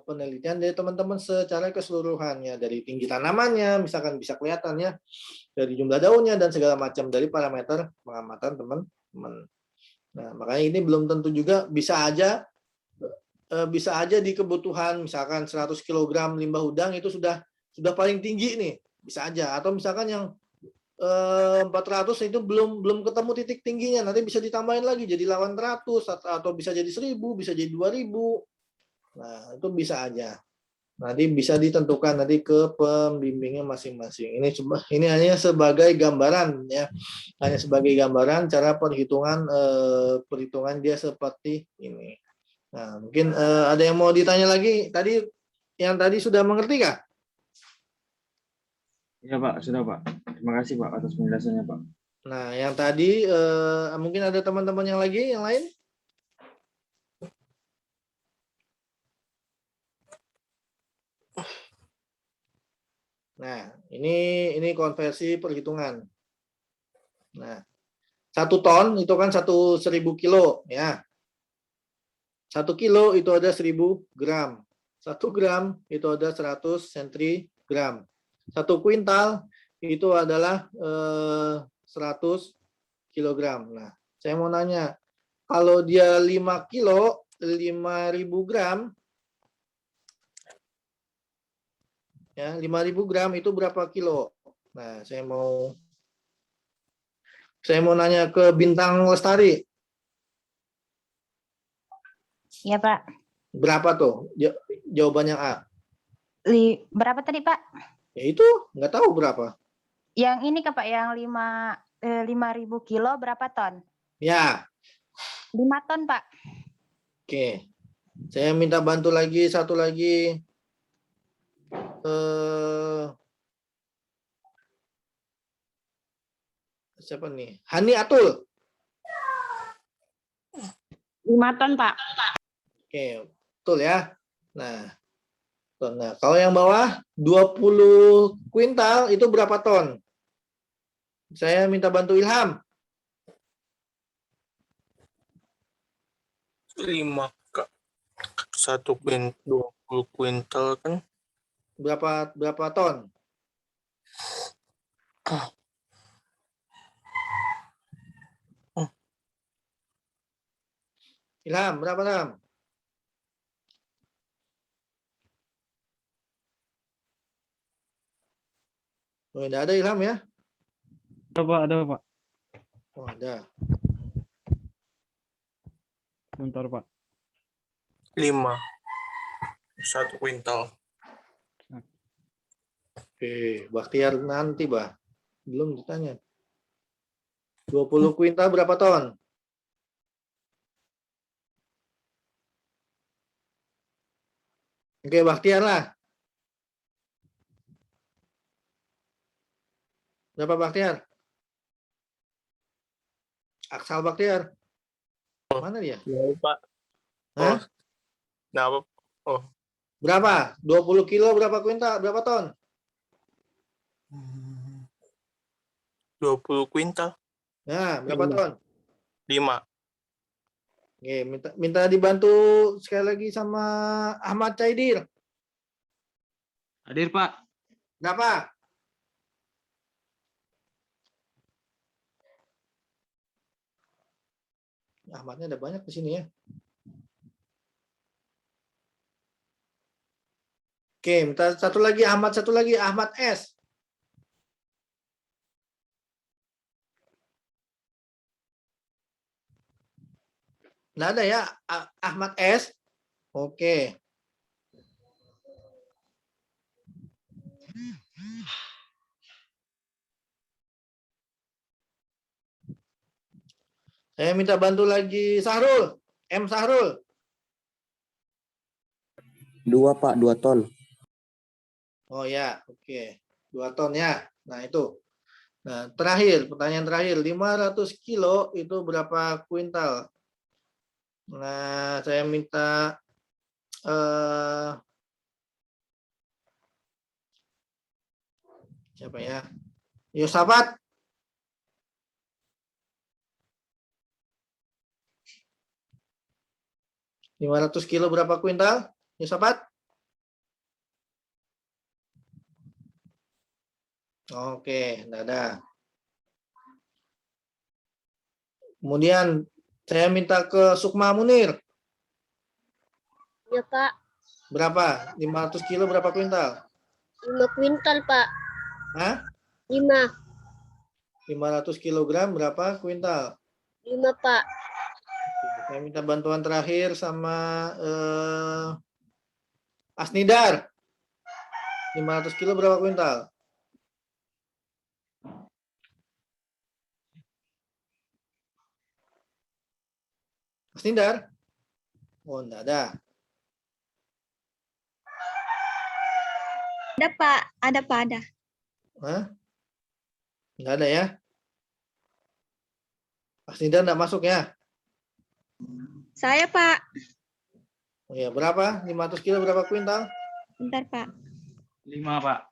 penelitian dari teman-teman secara keseluruhannya, dari tinggi tanamannya, misalkan bisa kelihatannya dari jumlah daunnya dan segala macam dari parameter pengamatan teman-teman. Nah, makanya ini belum tentu juga, bisa aja di kebutuhan misalkan 100 kg limbah udang itu sudah paling tinggi nih, bisa aja. Atau misalkan yang 400 itu belum ketemu titik tingginya, nanti bisa ditambahin lagi jadi 800 atau bisa jadi 1000, bisa jadi 2000. Nah, itu bisa aja. Nanti bisa ditentukan nanti ke pembimbingnya masing-masing. Ini hanya sebagai gambaran ya. Hanya sebagai gambaran cara perhitungan dia seperti ini. Nah, mungkin ada yang mau ditanya lagi? Yang tadi sudah mengerti kah? Iya Pak, sudah Pak. Terima kasih Pak atas penjelasannya Pak. Nah, yang tadi mungkin ada teman-teman yang lain? Nah, ini konversi perhitungan. Nah, 1 ton itu kan 1000 kilo ya. 1 kilo itu ada 1000 gram. 1 gram itu ada 100 sentrigram. 1 kuintal itu adalah 100 kilogram. Nah, saya mau nanya, kalau dia 5 kilo, 5000 gram, ya 5000 gram itu berapa kilo? Nah, saya mau nanya ke Bintang Lestari. Iya, Pak. Berapa tuh? Jawabannya A. Berapa tadi, Pak? Ya itu, nggak tahu berapa. Yang ini Pak, yang 5.000 kilo berapa ton? Ya. 5 ton, Pak. Oke. Saya minta bantu lagi, satu lagi. Siapa nih? Hani Atul. 5 ton, Pak. Oke, betul ya. Nah, kalau yang bawah 20 kuintal itu berapa ton? Saya minta bantu Ilham. 5 Kak. 20 kuintal kan? Berapa ton? Ilham, berapa Ilham? Oh, tidak ada Ilham ya? Ada Pak. Oh, ada. Bentar Pak. 5. 1 kuintal. Oke, Bakhtiar nanti, Bah. Belum ditanya. 20 kuintal berapa ton? Oke, Bakhtiar lah. Berapa Bakhtiar? Aksal Bakhtiar. Mana dia? Ya, Pak. Hah? Nah, oh. Berapa? 20 kilo berapa kuintal? Berapa ton? 20 kuintal. Nah, berapa ton? 5. Oke, minta dibantu sekali lagi sama Ahmad Caidir. Hadir, Pak. Berapa? Ahmadnya ada banyak di sini ya. Oke, minta satu lagi Ahmad S. Nggak ada ya, Ahmad S? Oke. Saya minta bantu lagi Sahrul. M. Sahrul. 2 Pak, 2 ton. Oh ya, oke. 2 ton ya. Nah itu. Nah terakhir, pertanyaan terakhir. 500 kilo itu berapa kuintal? Nah saya minta siapa ya? Yosafat. 500 kilo berapa kuintal? Yosafat? Oke, enggak ada. Kemudian saya minta ke Sukma Munir. Ya, Pak. Berapa? 500 kilo berapa kuintal? 5 kuintal, Pak. Hah? 5. 500 kilogram berapa kuintal? 5, Pak. Saya minta bantuan terakhir sama Asnidar. 500 kilo berapa kuintal? Asnidar? Oh, enggak ada. Ada Pak, ada Pak, ada. Hah? Enggak ada ya? Asnidar enggak masuk ya? Saya Pak. Oh ya, berapa? 500 kilo berapa kuintal? Bentar Pak. 5 Pak.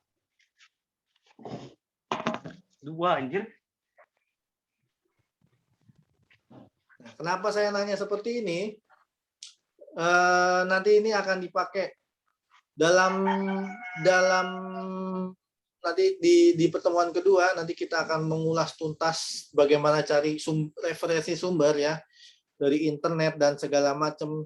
2 anjir. Nah, kenapa saya nanya seperti ini? Nanti ini akan dipakai dalam nanti di pertemuan kedua. Nanti kita akan mengulas tuntas bagaimana cari referensi sumber ya dari internet dan segala macam.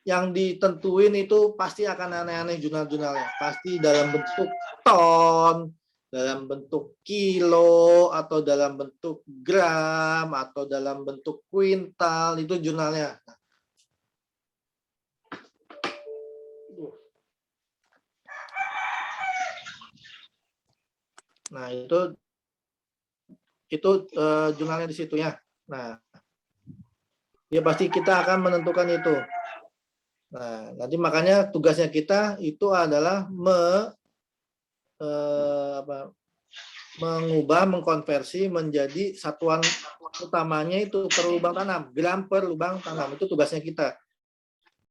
Yang ditentuin itu pasti akan aneh-aneh jurnal-jurnalnya. Pasti dalam bentuk ton, dalam bentuk kilo, atau dalam bentuk gram, atau dalam bentuk kuintal, itu jurnalnya. Nah, itu jurnalnya di situ ya. Nah, ya pasti kita akan menentukan itu. Nah, nanti makanya tugasnya kita itu adalah mengkonversi menjadi satuan utamanya itu per lubang tanam, gram per lubang tanam. Itu tugasnya kita.